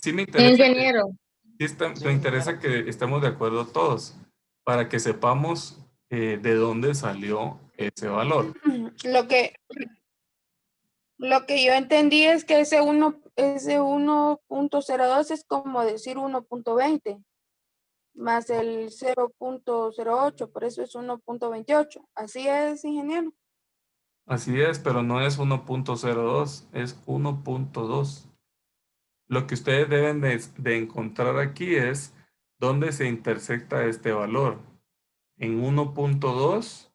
Sí me Sí, interesa ingeniero. me interesa que estemos de acuerdo todos para que sepamos de dónde salió ese valor. Lo que, lo que yo entendí es que ese 1.02 es como decir 1.20 más el 0.08, por eso es 1.28. Así es, ingeniero. Así es, pero no es 1.02, es 1.2. Lo que ustedes deben de encontrar aquí es dónde se intersecta este valor, en 1.2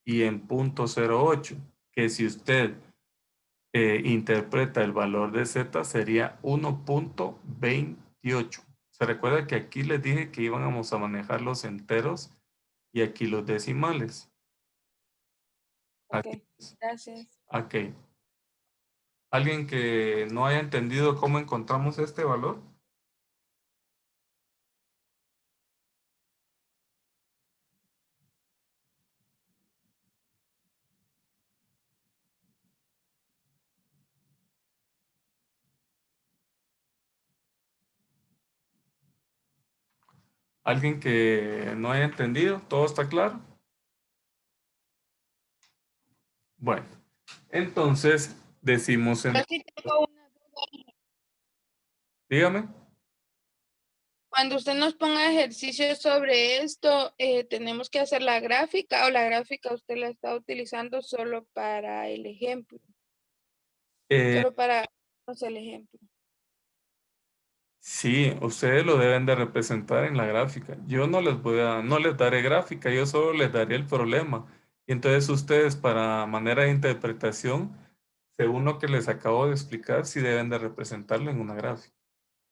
y en 0.08, que si usted interpreta el valor de z sería 1.28. Se recuerda que aquí les dije que íbamos a manejar los enteros y aquí los decimales. Ok, Así es. gracias. Ok. ¿Alguien que no haya entendido cómo encontramos este valor? ¿Alguien que no haya entendido? ¿Todo está claro? Bueno, entonces decimos Yo en... sí tengo una duda. Dígame. Cuando usted nos ponga ejercicios sobre esto, tenemos que hacer la gráfica o la gráfica usted la está utilizando solo para el ejemplo, Eh, solo para el ejemplo. sí, ustedes lo deben de representar en la gráfica. Yo no les daré gráfica, yo solo les daré el problema. Y entonces ustedes para manera de interpretación, según lo que les acabo de explicar, sí deben de representarlo en una gráfica.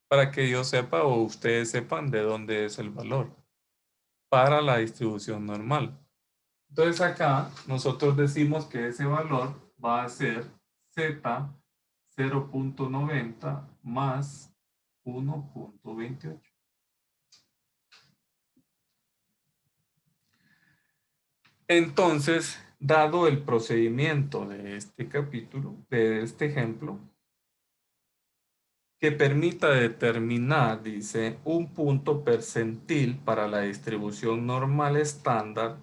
Para que yo sepa o ustedes sepan de dónde es el valor para la distribución normal. Entonces acá nosotros decimos que ese valor va a ser z 0.90 más 1.28. Entonces, dado el procedimiento de este capítulo, de este ejemplo, que permita determinar, dice, un punto percentil para la distribución normal estándar,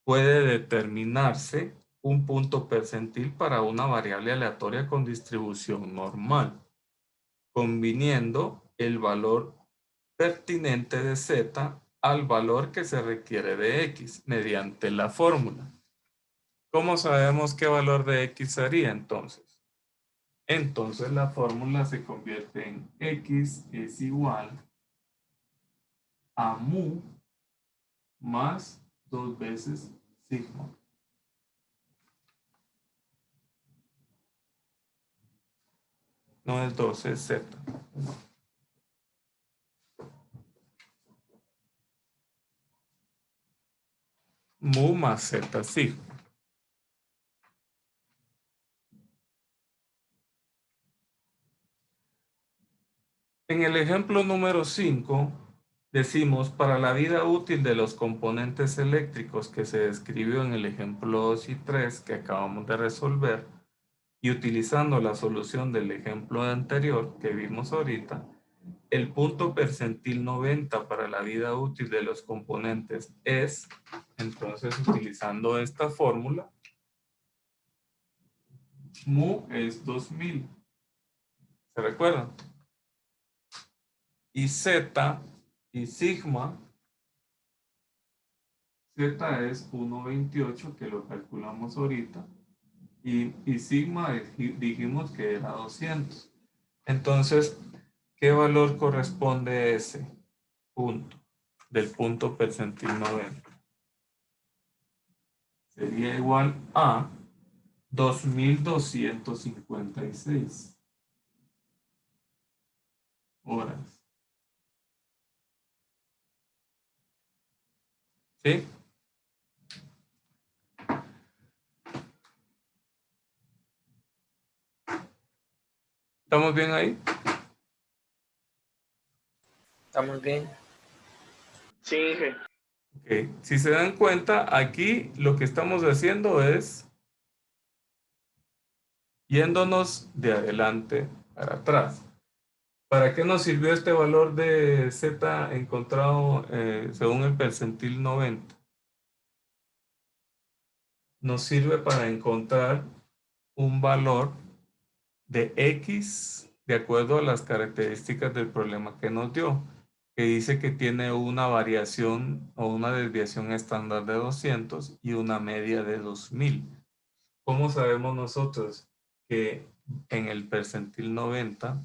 puede determinarse un punto percentil para una variable aleatoria con distribución normal, conviniendo el valor pertinente de z al valor que se requiere de x mediante la fórmula. ¿Cómo sabemos qué valor de x sería entonces? Entonces la fórmula se convierte en x es igual a mu más 2 veces sigma. No es 12, es z. Mu más z sigma. En el ejemplo número 5, decimos para la vida útil de los componentes eléctricos que se describió en el ejemplo 2 y 3 que acabamos de resolver, y utilizando la solución del ejemplo anterior que vimos ahorita, el punto percentil 90 para la vida útil de los componentes es, entonces utilizando esta fórmula, mu es 2000. ¿Se recuerdan? Y z y sigma, z es 1.28 que lo calculamos ahorita y sigma dijimos que era 200. Entonces, ¿qué valor corresponde a ese punto del punto percentil 90? Sería igual a 2256 horas. ¿Sí? ¿Estamos bien ahí? ¿Estamos bien? Sí, Inge. Ok, si se dan cuenta, aquí lo que estamos haciendo es yéndonos de adelante para atrás. ¿Para qué nos sirvió este valor de Z encontrado según el percentil 90? Nos sirve para encontrar un valor de X de acuerdo a las características del problema que nos dio, que dice que tiene una variación o una desviación estándar de 200 y una media de 2000. ¿Cómo sabemos nosotros que en el percentil 90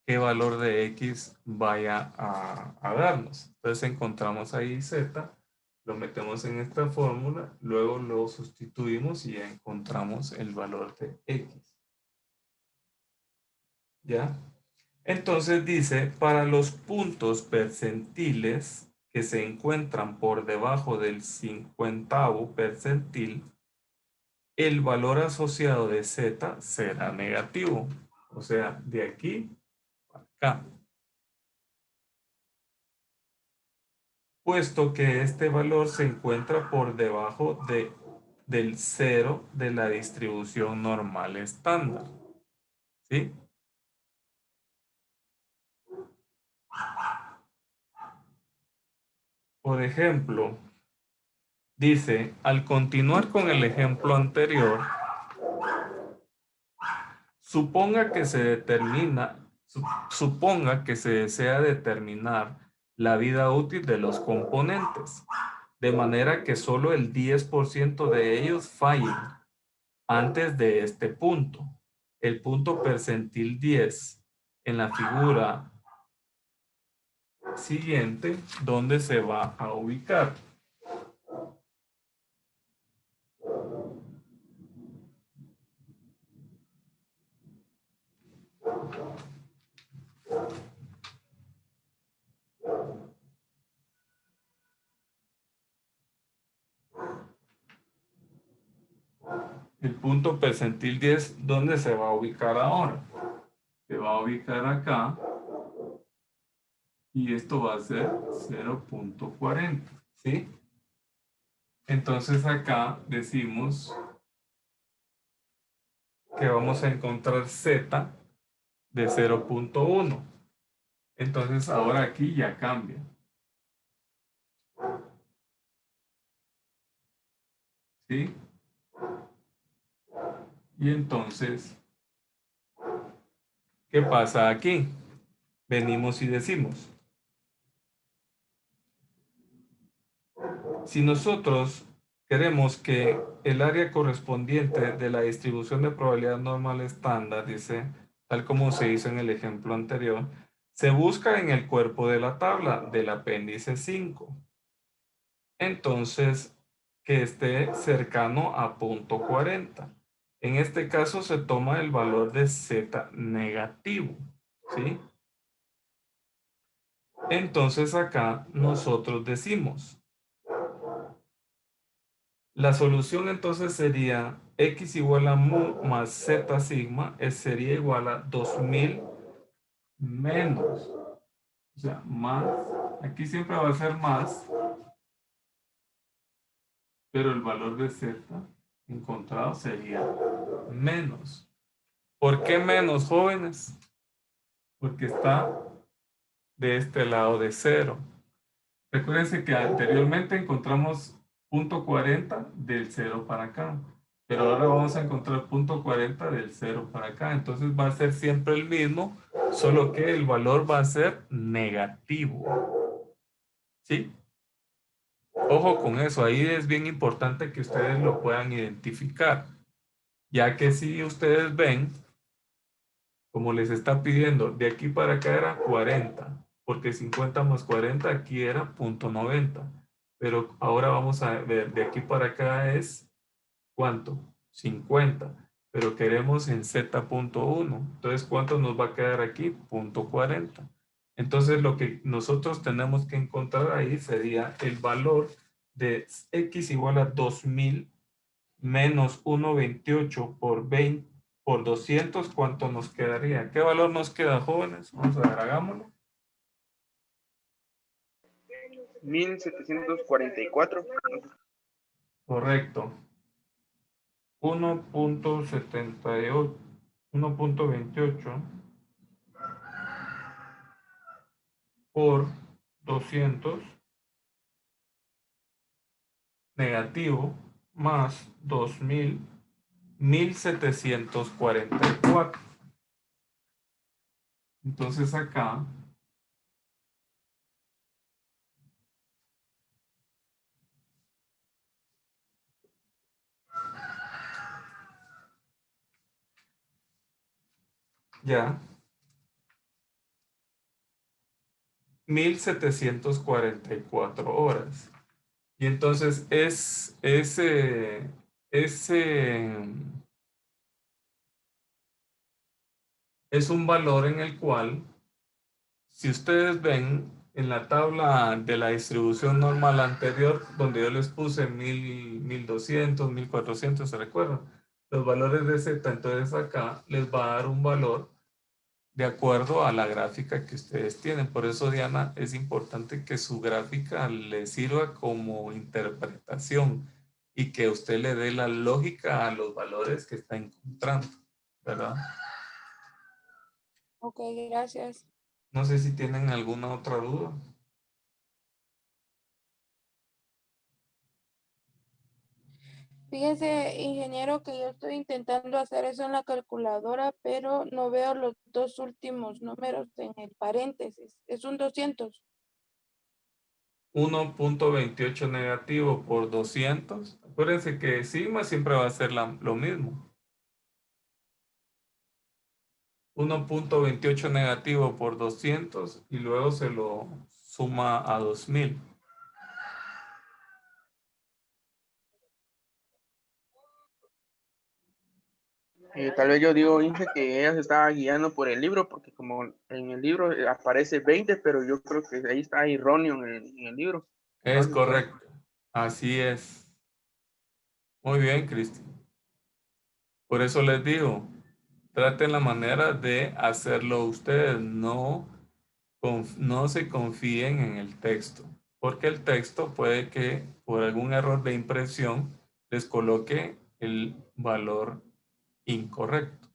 qué valor de X vaya a darnos? Entonces encontramos ahí Z, lo metemos en esta fórmula, luego lo sustituimos y ya encontramos el valor de X. ¿Ya? Entonces dice, para los puntos percentiles que se encuentran por debajo del 50º percentil, el valor asociado de Z será negativo. O sea, de aquí a acá. Puesto que este valor se encuentra por debajo del cero de la distribución normal estándar. ¿Sí? Por ejemplo, dice, al continuar con el ejemplo anterior, suponga que se desea determinar la vida útil de los componentes, de manera que solo el 10% de ellos fallen antes de este punto. El punto percentil 10 en la figura siguiente, ¿dónde se va a ubicar? El punto percentil 10, ¿dónde se va a ubicar ahora? Se va a ubicar acá y esto va a ser 0.40, ¿sí? Entonces acá decimos que vamos a encontrar Z de 0.1. Entonces ahora aquí ya cambia. ¿Sí? Y entonces, ¿qué pasa aquí? Venimos y decimos, si nosotros queremos que el área correspondiente de la distribución de probabilidad normal estándar, dice, tal como se hizo en el ejemplo anterior, se busca en el cuerpo de la tabla del apéndice 5. Entonces, que esté cercano a 0.40. En este caso se toma el valor de Z negativo, ¿sí? Entonces acá nosotros decimos, la solución entonces sería X igual a mu más Z sigma, sería igual a 2000 menos, o sea, más, aquí siempre va a ser más, pero el valor de Z encontrado sería menos. ¿Por qué menos, jóvenes? Porque está de este lado de 0. Recuérdense que anteriormente encontramos punto 40 del 0 para acá, pero ahora vamos a encontrar punto 40 del 0 para acá. Entonces va a ser siempre el mismo, solo que el valor va a ser negativo. ¿Sí? Ojo con eso, ahí es bien importante que ustedes lo puedan identificar, ya que si ustedes ven, como les está pidiendo, de aquí para acá era 40, porque 50 más 40 aquí era 0.90, pero ahora vamos a ver, de aquí para acá es, ¿cuánto? 50, pero queremos en Z.1, entonces ¿cuánto nos va a quedar aquí? 0.40. Entonces lo que nosotros tenemos que encontrar ahí sería el valor de X igual a 2000 menos 1.28 por 20 por 200, ¿cuánto nos quedaría? ¿Qué valor nos queda, jóvenes? Vamos a ver, hagámoslo. 1744. Correcto. 1.78, 1.28 por 200 negativo más 2000, 1744. Entonces acá ya 1744 horas. Y entonces es un valor en el cual, si ustedes ven en la tabla de la distribución normal anterior, donde yo les puse 1000, 1200, 1400, ¿se recuerdan? Los valores de Z, entonces acá les va a dar un valor de acuerdo a la gráfica que ustedes tienen. Por eso, Diana, es importante que su gráfica le sirva como interpretación y que usted le dé la lógica a los valores que está encontrando, ¿verdad? Ok, gracias. No sé si tienen alguna otra duda. Fíjese, ingeniero, que yo estoy intentando hacer eso en la calculadora, pero no veo los dos últimos números en el paréntesis. Es un 200. 1.28 negativo por 200. Acuérdense que sigma siempre va a ser lo mismo. 1.28 negativo por 200 y luego se lo suma a 2000. Tal vez yo digo, Inge, que ella se estaba guiando por el libro, porque como en el libro aparece 20, pero yo creo que ahí está erróneo en el libro. Es Entonces, pues, correcto. Así es. Muy bien, Cristian. Por eso les digo, traten la manera de hacerlo ustedes. No se confíen en el texto, porque el texto puede que por algún error de impresión les coloque el valor incorrecto.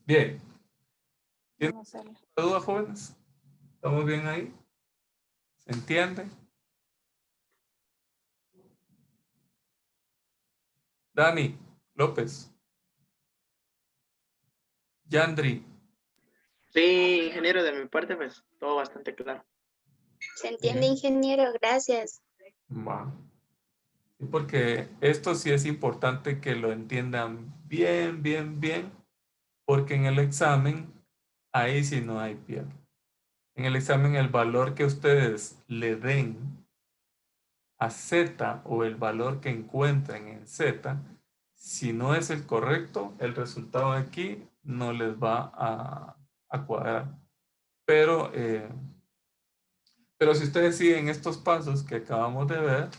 Bien. ¿Tienen Vamos a ver. dudas, jóvenes? ¿Estamos bien ahí? ¿Se entiende? Dani López, Yandri, Sí, ingeniero, de mi parte, pues todo bastante claro. Se entiende, ingeniero, gracias. va. Sí, porque esto sí es importante que lo entiendan bien, bien, bien, porque en el examen, ahí sí no hay pierde. En el examen, el valor que ustedes le den a Z o el valor que encuentren en Z, si no es el correcto, el resultado aquí no les va a cuadrar. Pero si ustedes siguen estos pasos que acabamos de ver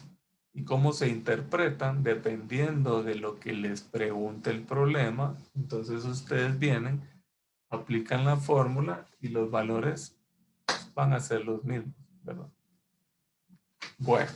y cómo se interpretan dependiendo de lo que les pregunte el problema, entonces ustedes vienen, aplican la fórmula y los valores van a ser los mismos, ¿verdad? Bueno.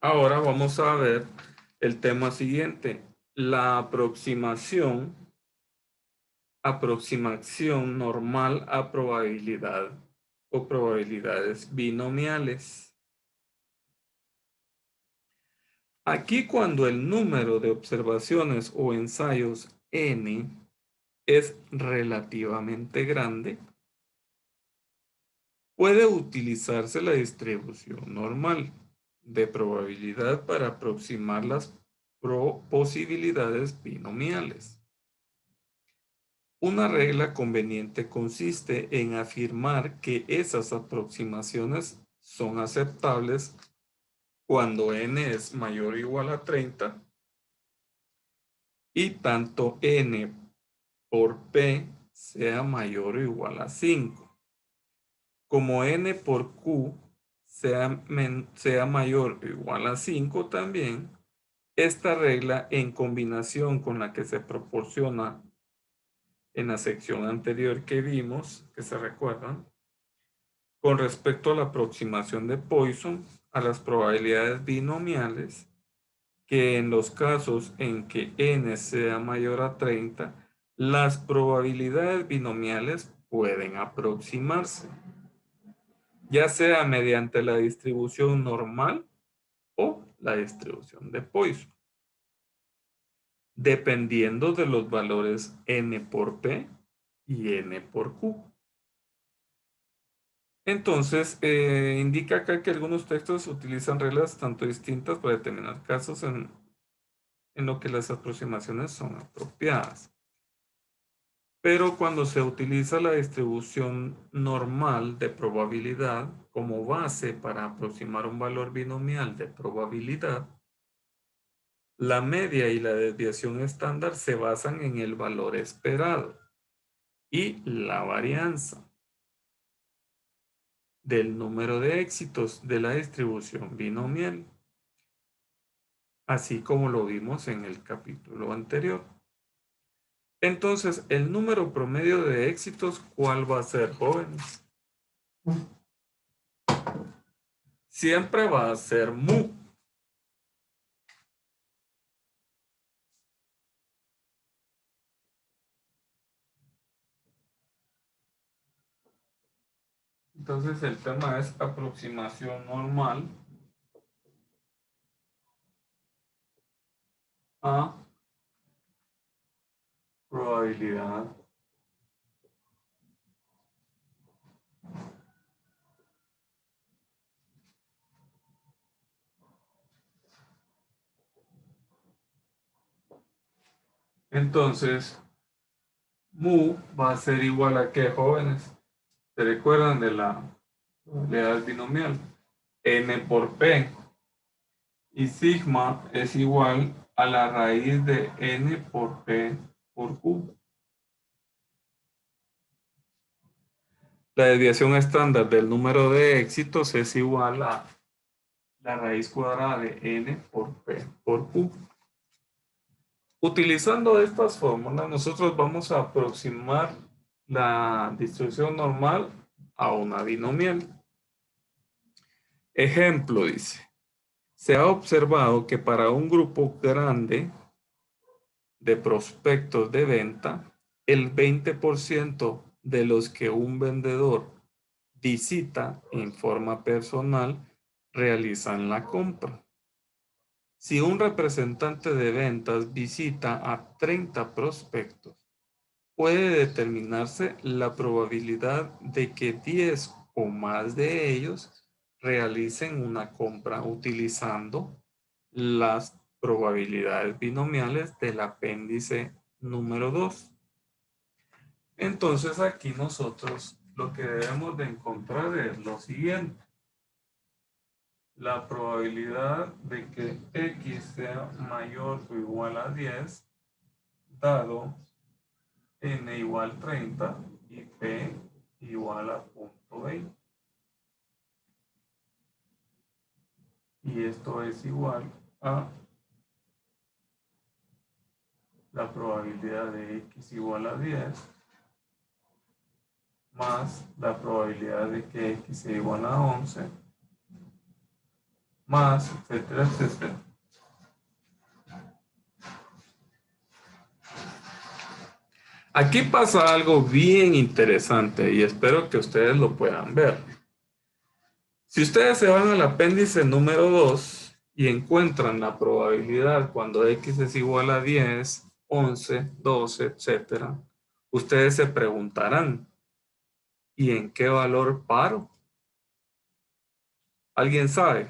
Ahora vamos a ver el tema siguiente, la aproximación normal a probabilidad o probabilidades binomiales. Aquí cuando el número de observaciones o ensayos n es relativamente grande, puede utilizarse la distribución normal de probabilidad para aproximar las posibilidades binomiales. Una regla conveniente consiste en afirmar que esas aproximaciones son aceptables cuando n es mayor o igual a 30 y tanto n por p sea mayor o igual a 5. Como n por q sea mayor o igual a 5 también, esta regla en combinación con la que se proporciona en la sección anterior que vimos, que se recuerdan, con respecto a la aproximación de Poisson a las probabilidades binomiales, que en los casos en que n sea mayor a 30, las probabilidades binomiales pueden aproximarse, ya sea mediante la distribución normal o la distribución de Poisson, dependiendo de los valores n por p y n por q. Entonces, indica acá que algunos textos utilizan reglas tanto distintas para determinar casos en lo que las aproximaciones son apropiadas. Pero cuando se utiliza la distribución normal de probabilidad como base para aproximar un valor binomial de probabilidad, la media y la desviación estándar se basan en el valor esperado y la varianza del número de éxitos de la distribución binomial, así como lo vimos en el capítulo anterior. Entonces, el número promedio de éxitos, ¿cuál va a ser, jóvenes? Siempre va a ser mu. Entonces, el tema es aproximación normal a probabilidad Entonces, mu va a ser igual a ¿qué, jóvenes? ¿Se recuerdan de la probabilidad binomial? N por P. Y sigma es igual a la raíz de N por P por Q. La desviación estándar del número de éxitos es igual a la raíz cuadrada de N por P por Q. Utilizando estas fórmulas, nosotros vamos a aproximar la distribución normal a una binomial. Ejemplo, dice, se ha observado que para un grupo grande de prospectos de venta, el 20% de los que un vendedor visita en forma personal realizan la compra. Si un representante de ventas visita a 30 prospectos, puede determinarse la probabilidad de que 10 o más de ellos realicen una compra utilizando las probabilidades binomiales del apéndice número 2. Entonces aquí nosotros lo que debemos de encontrar es lo siguiente. La probabilidad de que X sea mayor o igual a 10 dado N igual 30 y P igual a 0.20. Y esto es igual a la probabilidad de X igual a 10 más la probabilidad de que X sea igual a 11 más etcétera, etcétera. Aquí pasa algo bien interesante y espero que ustedes lo puedan ver. Si ustedes se van al apéndice número 2 y encuentran la probabilidad cuando X es igual a 10, 11, 12, etcétera, ustedes se preguntarán, ¿y en qué valor paro? ¿Alguien sabe?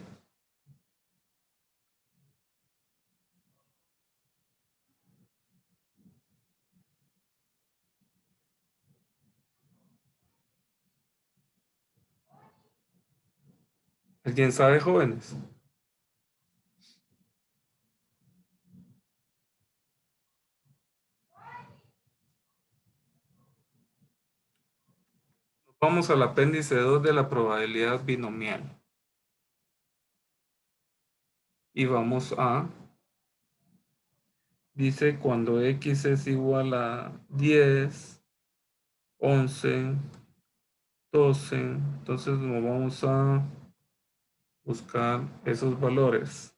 ¿Alguien sabe, jóvenes? Vamos al apéndice 2 de la probabilidad binomial. Y vamos a, dice cuando x es igual a 10, 11, 12, entonces nos vamos a buscar esos valores.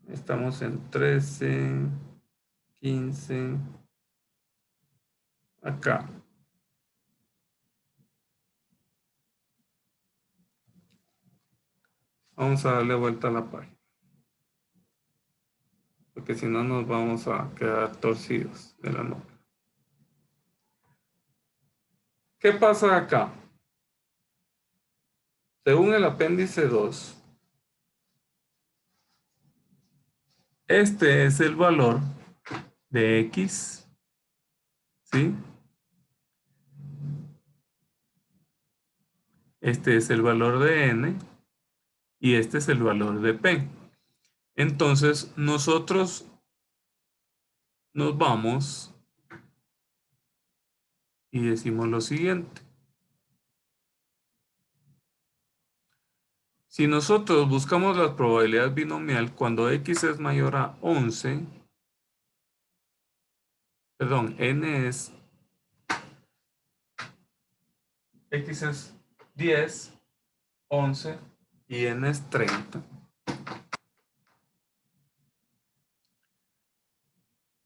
Estamos en 13, 15, acá. Vamos a darle vuelta a la página, porque si no nos vamos a quedar torcidos de la nota. ¿Qué pasa acá? Según el apéndice 2, este es el valor de x, ¿sí? Este es el valor de n y este es el valor de p. Entonces, nosotros nos vamos y decimos lo siguiente. Si nosotros buscamos la probabilidad binomial cuando x es mayor a 11, perdón, n es, x es 10, 11 y n es 30.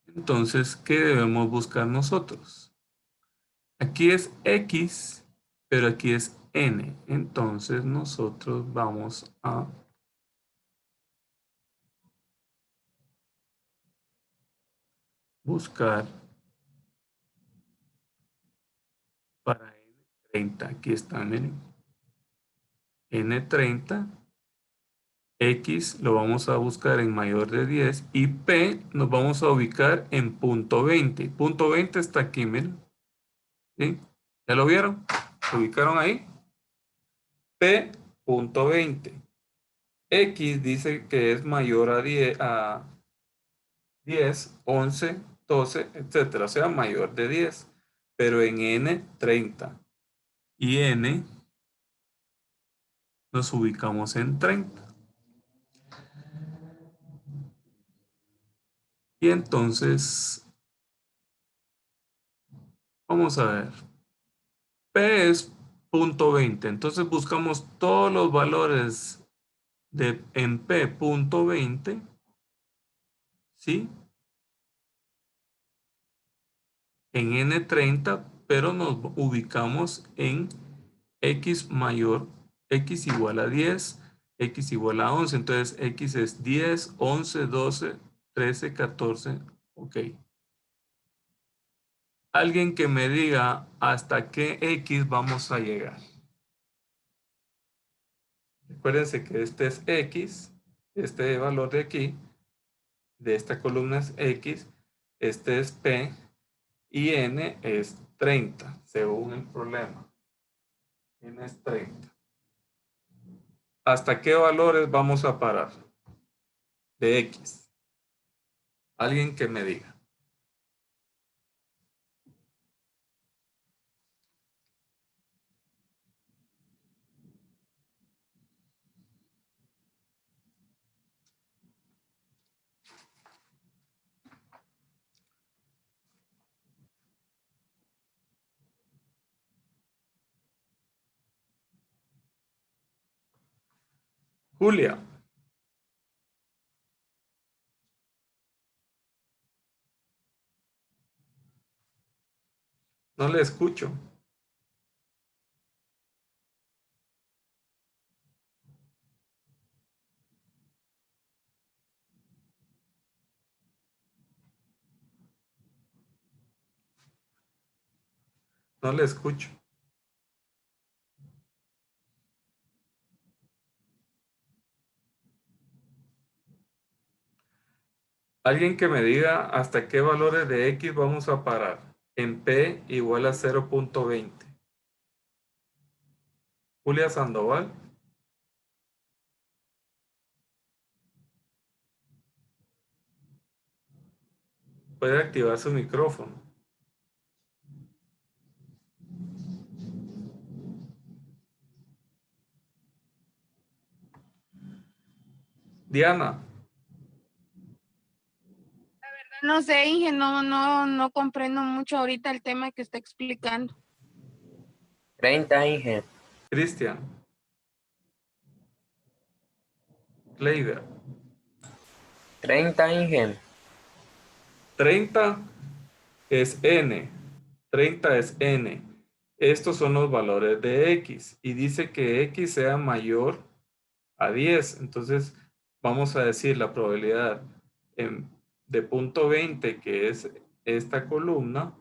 Entonces, ¿qué debemos buscar nosotros? Aquí es x, pero aquí es n. Entonces, nosotros vamos a buscar para n30. Aquí está, miren. n30. X lo vamos a buscar en mayor de 10 y P nos vamos a ubicar en punto 20. Punto 20 está aquí, miren. ¿Sí? ¿Ya lo vieron? ¿Se ubicaron ahí? P, punto 20. X dice que es mayor a 10, 11, 12, etcétera. O sea, mayor de 10. Pero en N, 30. Y N nos ubicamos en 30. Y entonces, vamos a ver. P es punto 20. Entonces buscamos todos los valores en P punto 20. ¿Sí? En N30, pero nos ubicamos en X mayor, X igual a 10, X igual a 11. Entonces X es 10, 11, 12, 13, 14. Ok. Alguien que me diga hasta qué X vamos a llegar. Recuérdense que este es X, este valor de aquí, de esta columna es X, este es P y N es 30, según el problema. N es 30. ¿Hasta qué valores vamos a parar de X? Alguien que me diga. Julia. No le escucho. No le escucho. Alguien que me diga hasta qué valores de X vamos a parar en P igual a 0.20. Julia Sandoval. Puede activar su micrófono. Diana, No sé, Inge, no comprendo mucho ahorita el tema que está explicando. 30, Inge. Cristian, Kleiber. 30, Inge. 30 es n. 30 es n. Estos son los valores de x. Y dice que x sea mayor a 10. Entonces, vamos a decir la probabilidad de punto 20, que es esta columna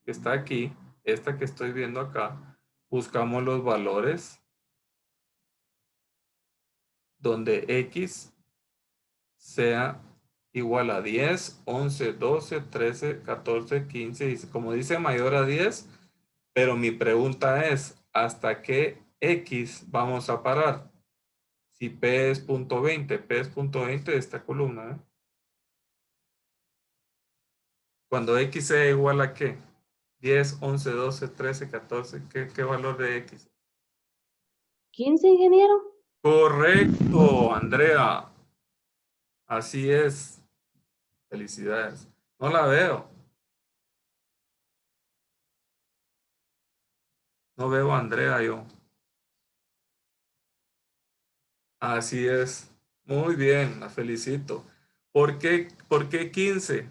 que está aquí, esta que estoy viendo acá. Buscamos los valores donde x sea igual a 10, 11, 12, 13, 14, 15, y como dice mayor a 10, pero mi pregunta es, ¿hasta qué x vamos a parar? Si P es punto 20, P es punto 20 de esta columna, ¿eh? Cuando x sea igual a ¿qué? 10, 11, 12, 13, 14, ¿qué valor de x? 15, ingeniero. Correcto, Andrea. Así es. Felicidades. No la veo. No veo a Andrea yo. Así es. Muy bien, la felicito. ¿Por qué 15?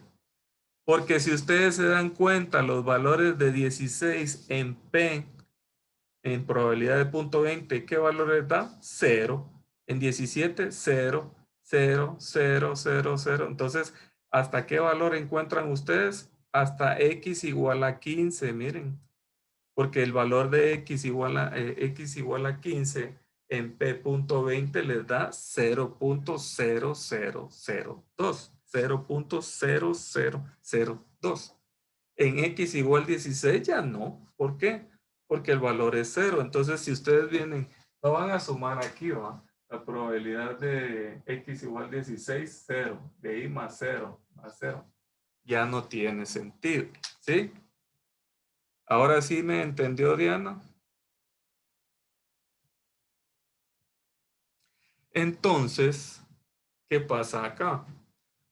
Porque si ustedes se dan cuenta, los valores de 16 en P, en probabilidad de punto 20, ¿qué valores da? 0. En 17, 0, 0, 0, 0, 0. Entonces, ¿hasta qué valor encuentran ustedes? Hasta x igual a 15, miren. Porque el valor de x igual a 15 en p.20 les da 0.0002. 0.0002. En x igual 16 ya no. ¿Por qué? Porque el valor es 0. Entonces, si ustedes vienen, lo van a sumar aquí, ¿va? La probabilidad de x igual 16, 0. De y más 0, más 0. Ya no tiene sentido, ¿sí? Ahora sí me entendió, Diana. Entonces, ¿qué pasa acá?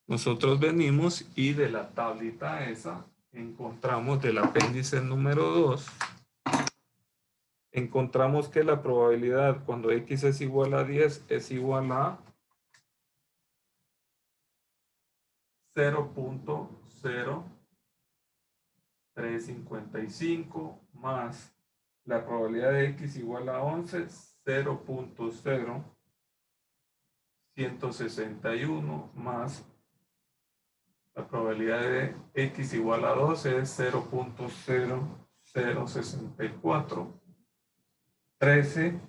Nosotros venimos y de la tablita esa encontramos del apéndice número 2, encontramos que la probabilidad cuando x es igual a 10 es igual a 0.0355 más la probabilidad de x igual a 11, 0.0161 más la probabilidad de x igual a 12 es 0.0064. 13,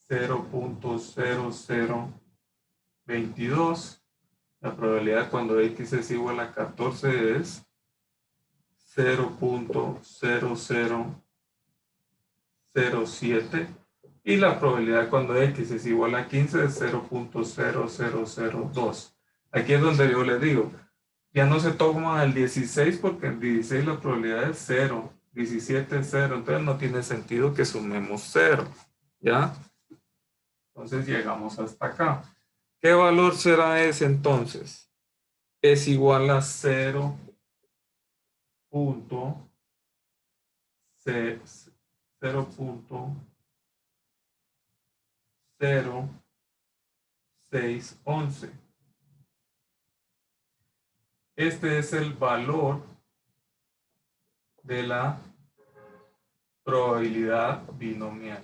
0.0022. La probabilidad cuando x es igual a 14 es 0.0007. Y la probabilidad cuando x es igual a 15 es 0.0002. Aquí es donde yo le digo, ya no se toma el 16 porque el 16 la probabilidad es 0, 17 es 0, entonces no tiene sentido que sumemos 0, ¿ya? Entonces llegamos hasta acá. ¿Qué valor será ese entonces? Es igual a 0.0611. Este es el valor de la probabilidad binomial.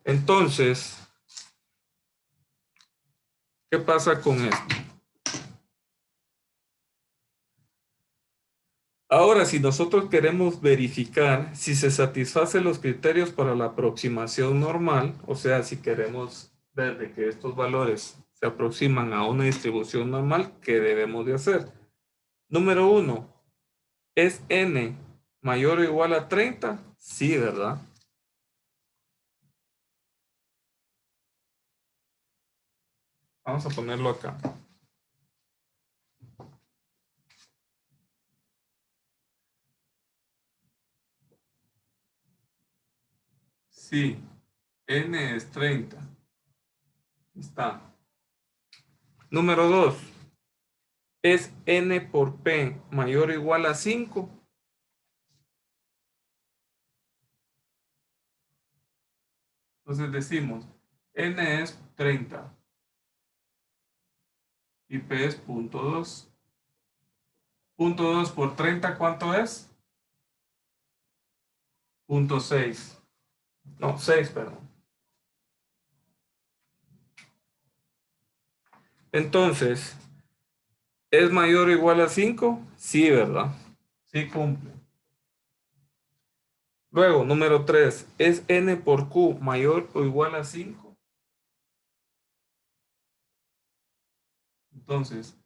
Entonces, ¿qué pasa con esto? Ahora, si nosotros queremos verificar si se satisfacen los criterios para la aproximación normal, o sea, si queremos ver de que estos valores se aproximan a una distribución normal, ¿qué debemos de hacer? Número 1, ¿es n mayor o igual a 30? Sí, ¿verdad? Vamos a ponerlo acá. Sí, N es 30. Está. Número 2. ¿Es N por P mayor o igual a 5? Entonces decimos, N es 30 y P es 0.2. 0.2 por 30, ¿cuánto es? 0.6. No, 6, perdón. Entonces, ¿es mayor o igual a 5? Sí, ¿verdad? Sí cumple. Luego, número 3. ¿Es N por Q mayor o igual a 5? Entonces,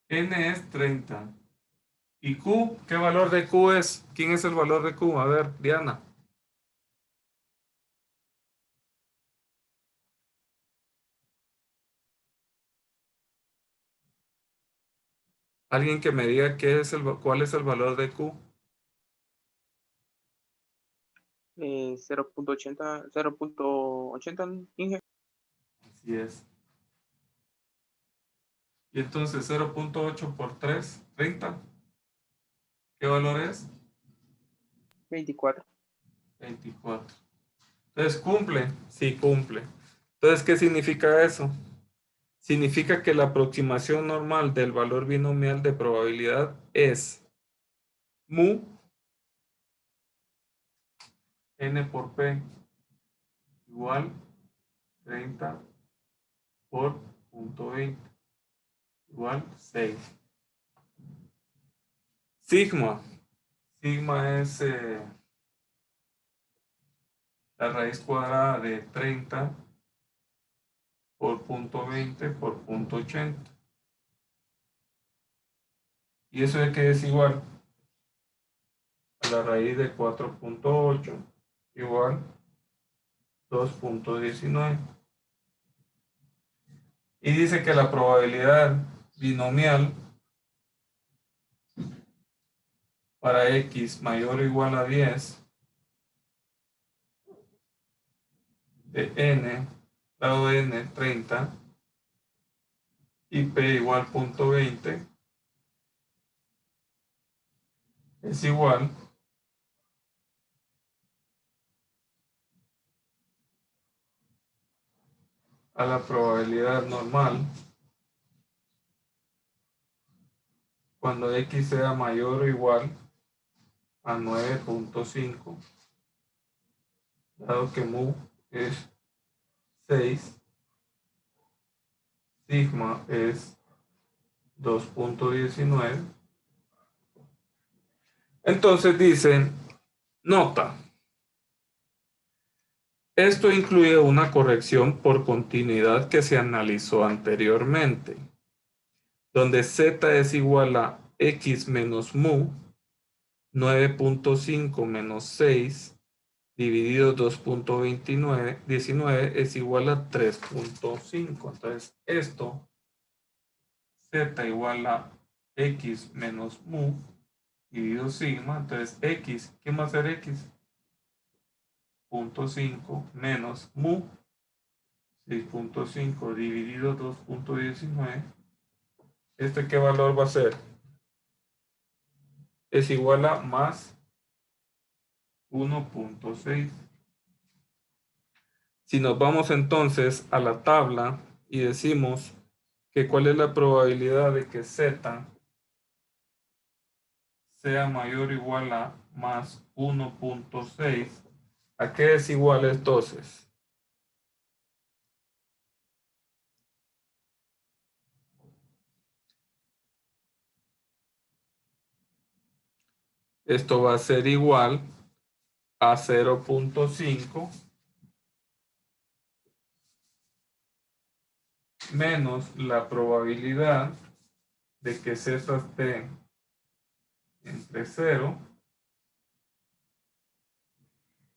N es 30. ¿Y Q? ¿Qué valor de Q es? ¿Quién es el valor de Q? A ver, Diana. Alguien que me diga cuál es el valor de Q. 0.80, Inge. Así es. Y entonces 0.8 por 3, 30. ¿Qué valor es? 24. 24. Entonces, ¿cumple? Sí, cumple. Entonces, ¿qué significa eso? Significa que la aproximación normal del valor binomial de probabilidad es mu n por p igual 30 por 0.20 igual 6. Sigma. Sigma es la raíz cuadrada de 30 por 0.20 por 0.80. ¿Y eso de qué es igual? A la raíz de 4.8 igual 2.19. Y dice que la probabilidad binomial para x mayor o igual a 10 de n, dado n 30 y p igual 0.20 es igual a la probabilidad normal cuando x sea mayor o igual a 9.5, dado que mu es 6, sigma es 2.19. Entonces dicen, nota, esto incluye una corrección por continuidad que se analizó anteriormente, donde z es igual a x menos mu, 9.5 menos 6, dividido 2.19 es igual a 3.5. Entonces, esto, z igual a x menos mu, dividido sigma. Entonces, x, ¿qué va a ser x? 0.5 menos mu, 6.5 dividido 2.19. ¿Este qué valor va a ser? Es igual a más 1.6. Si nos vamos entonces a la tabla y decimos que cuál es la probabilidad de que z sea mayor o igual a más 1.6, ¿a qué es igual entonces? Esto va a ser igual a 0.5 menos la probabilidad de que z esté entre 0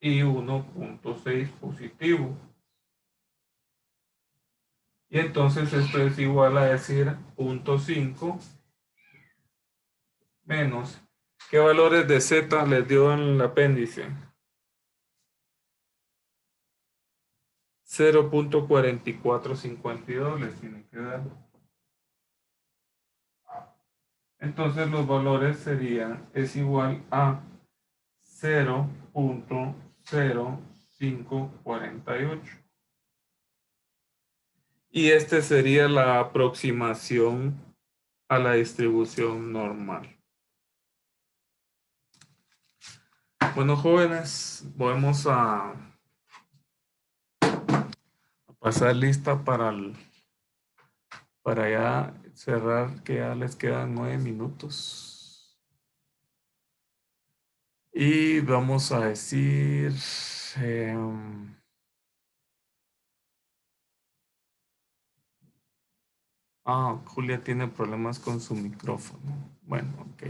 y 1.6 positivo. Y entonces esto es igual a decir 0.5 menos, ¿qué valores de z les dio en el apéndice? 0.4452 les tiene que dar. Entonces los valores serían, es igual a 0.0548. Y este sería la aproximación a la distribución normal. Bueno, jóvenes, vamos a pasar lista para ya cerrar, que ya les quedan 9 minutos. Y vamos a decir... Julia tiene problemas con su micrófono. Bueno, ok.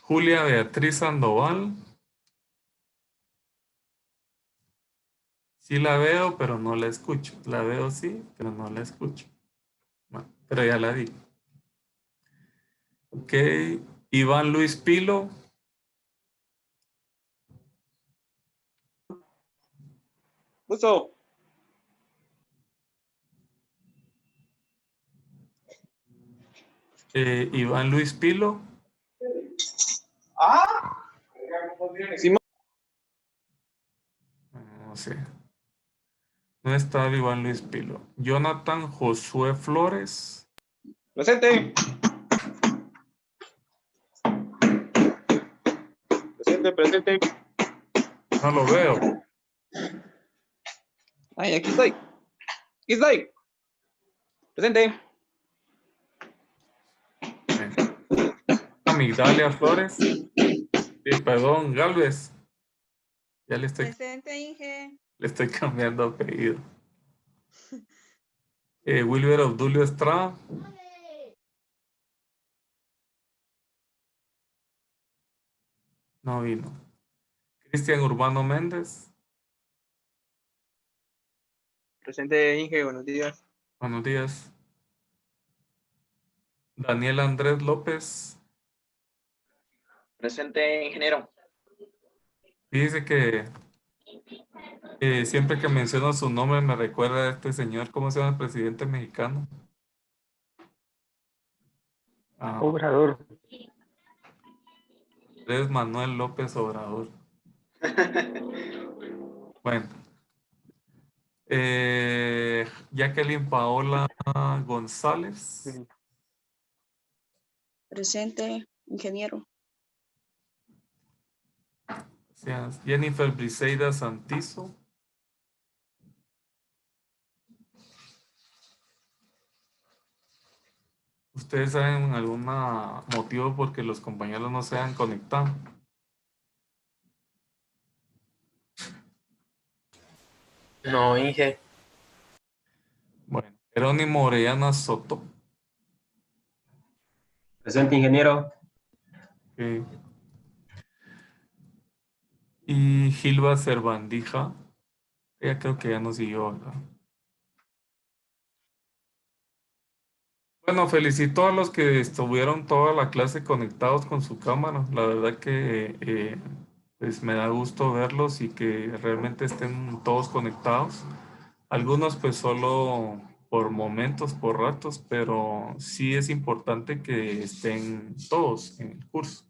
Julia Beatriz Sandoval. Sí la veo, pero no la escucho. La veo sí, pero no la escucho. Bueno, pero ya la di. Ok. Iván Luis Pilo. Gusto. Iván Luis Pilo. Sí, No sé. No está Iván Luis Pilo. Jonathan Josué Flores. presente. Presente. No lo veo. Ay, aquí estoy. Aquí estoy. Presente. Amigdalia Flores. Perdón, Galvez. Ya le estoy, Presente, Inge. le estoy cambiando apellido. Wilber Obdulio Estrada. No vino. Cristian Urbano Méndez. Presente, Inge, buenos días. Buenos días. Daniel Andrés López. Presente, ingeniero. Dice que siempre que menciono su nombre me recuerda a este señor, ¿cómo se llama el presidente mexicano? Obrador. Andrés Manuel López Obrador. Bueno. Jacqueline Paola González. Presente, ingeniero. Gracias. Jennifer Briseida Santizo. ¿Ustedes saben algún motivo por qué los compañeros no se han conectado? No, Inge. Bueno, Jerónimo Orellana Soto. Presente, ingeniero. Okay. Y Gilba Cervandija. Ella creo que ya nos siguió, ¿verdad? Bueno, felicito a los que estuvieron toda la clase conectados con su cámara. La verdad que pues me da gusto verlos y que realmente estén todos conectados. Algunos pues solo por momentos, por ratos, pero sí es importante que estén todos en el curso.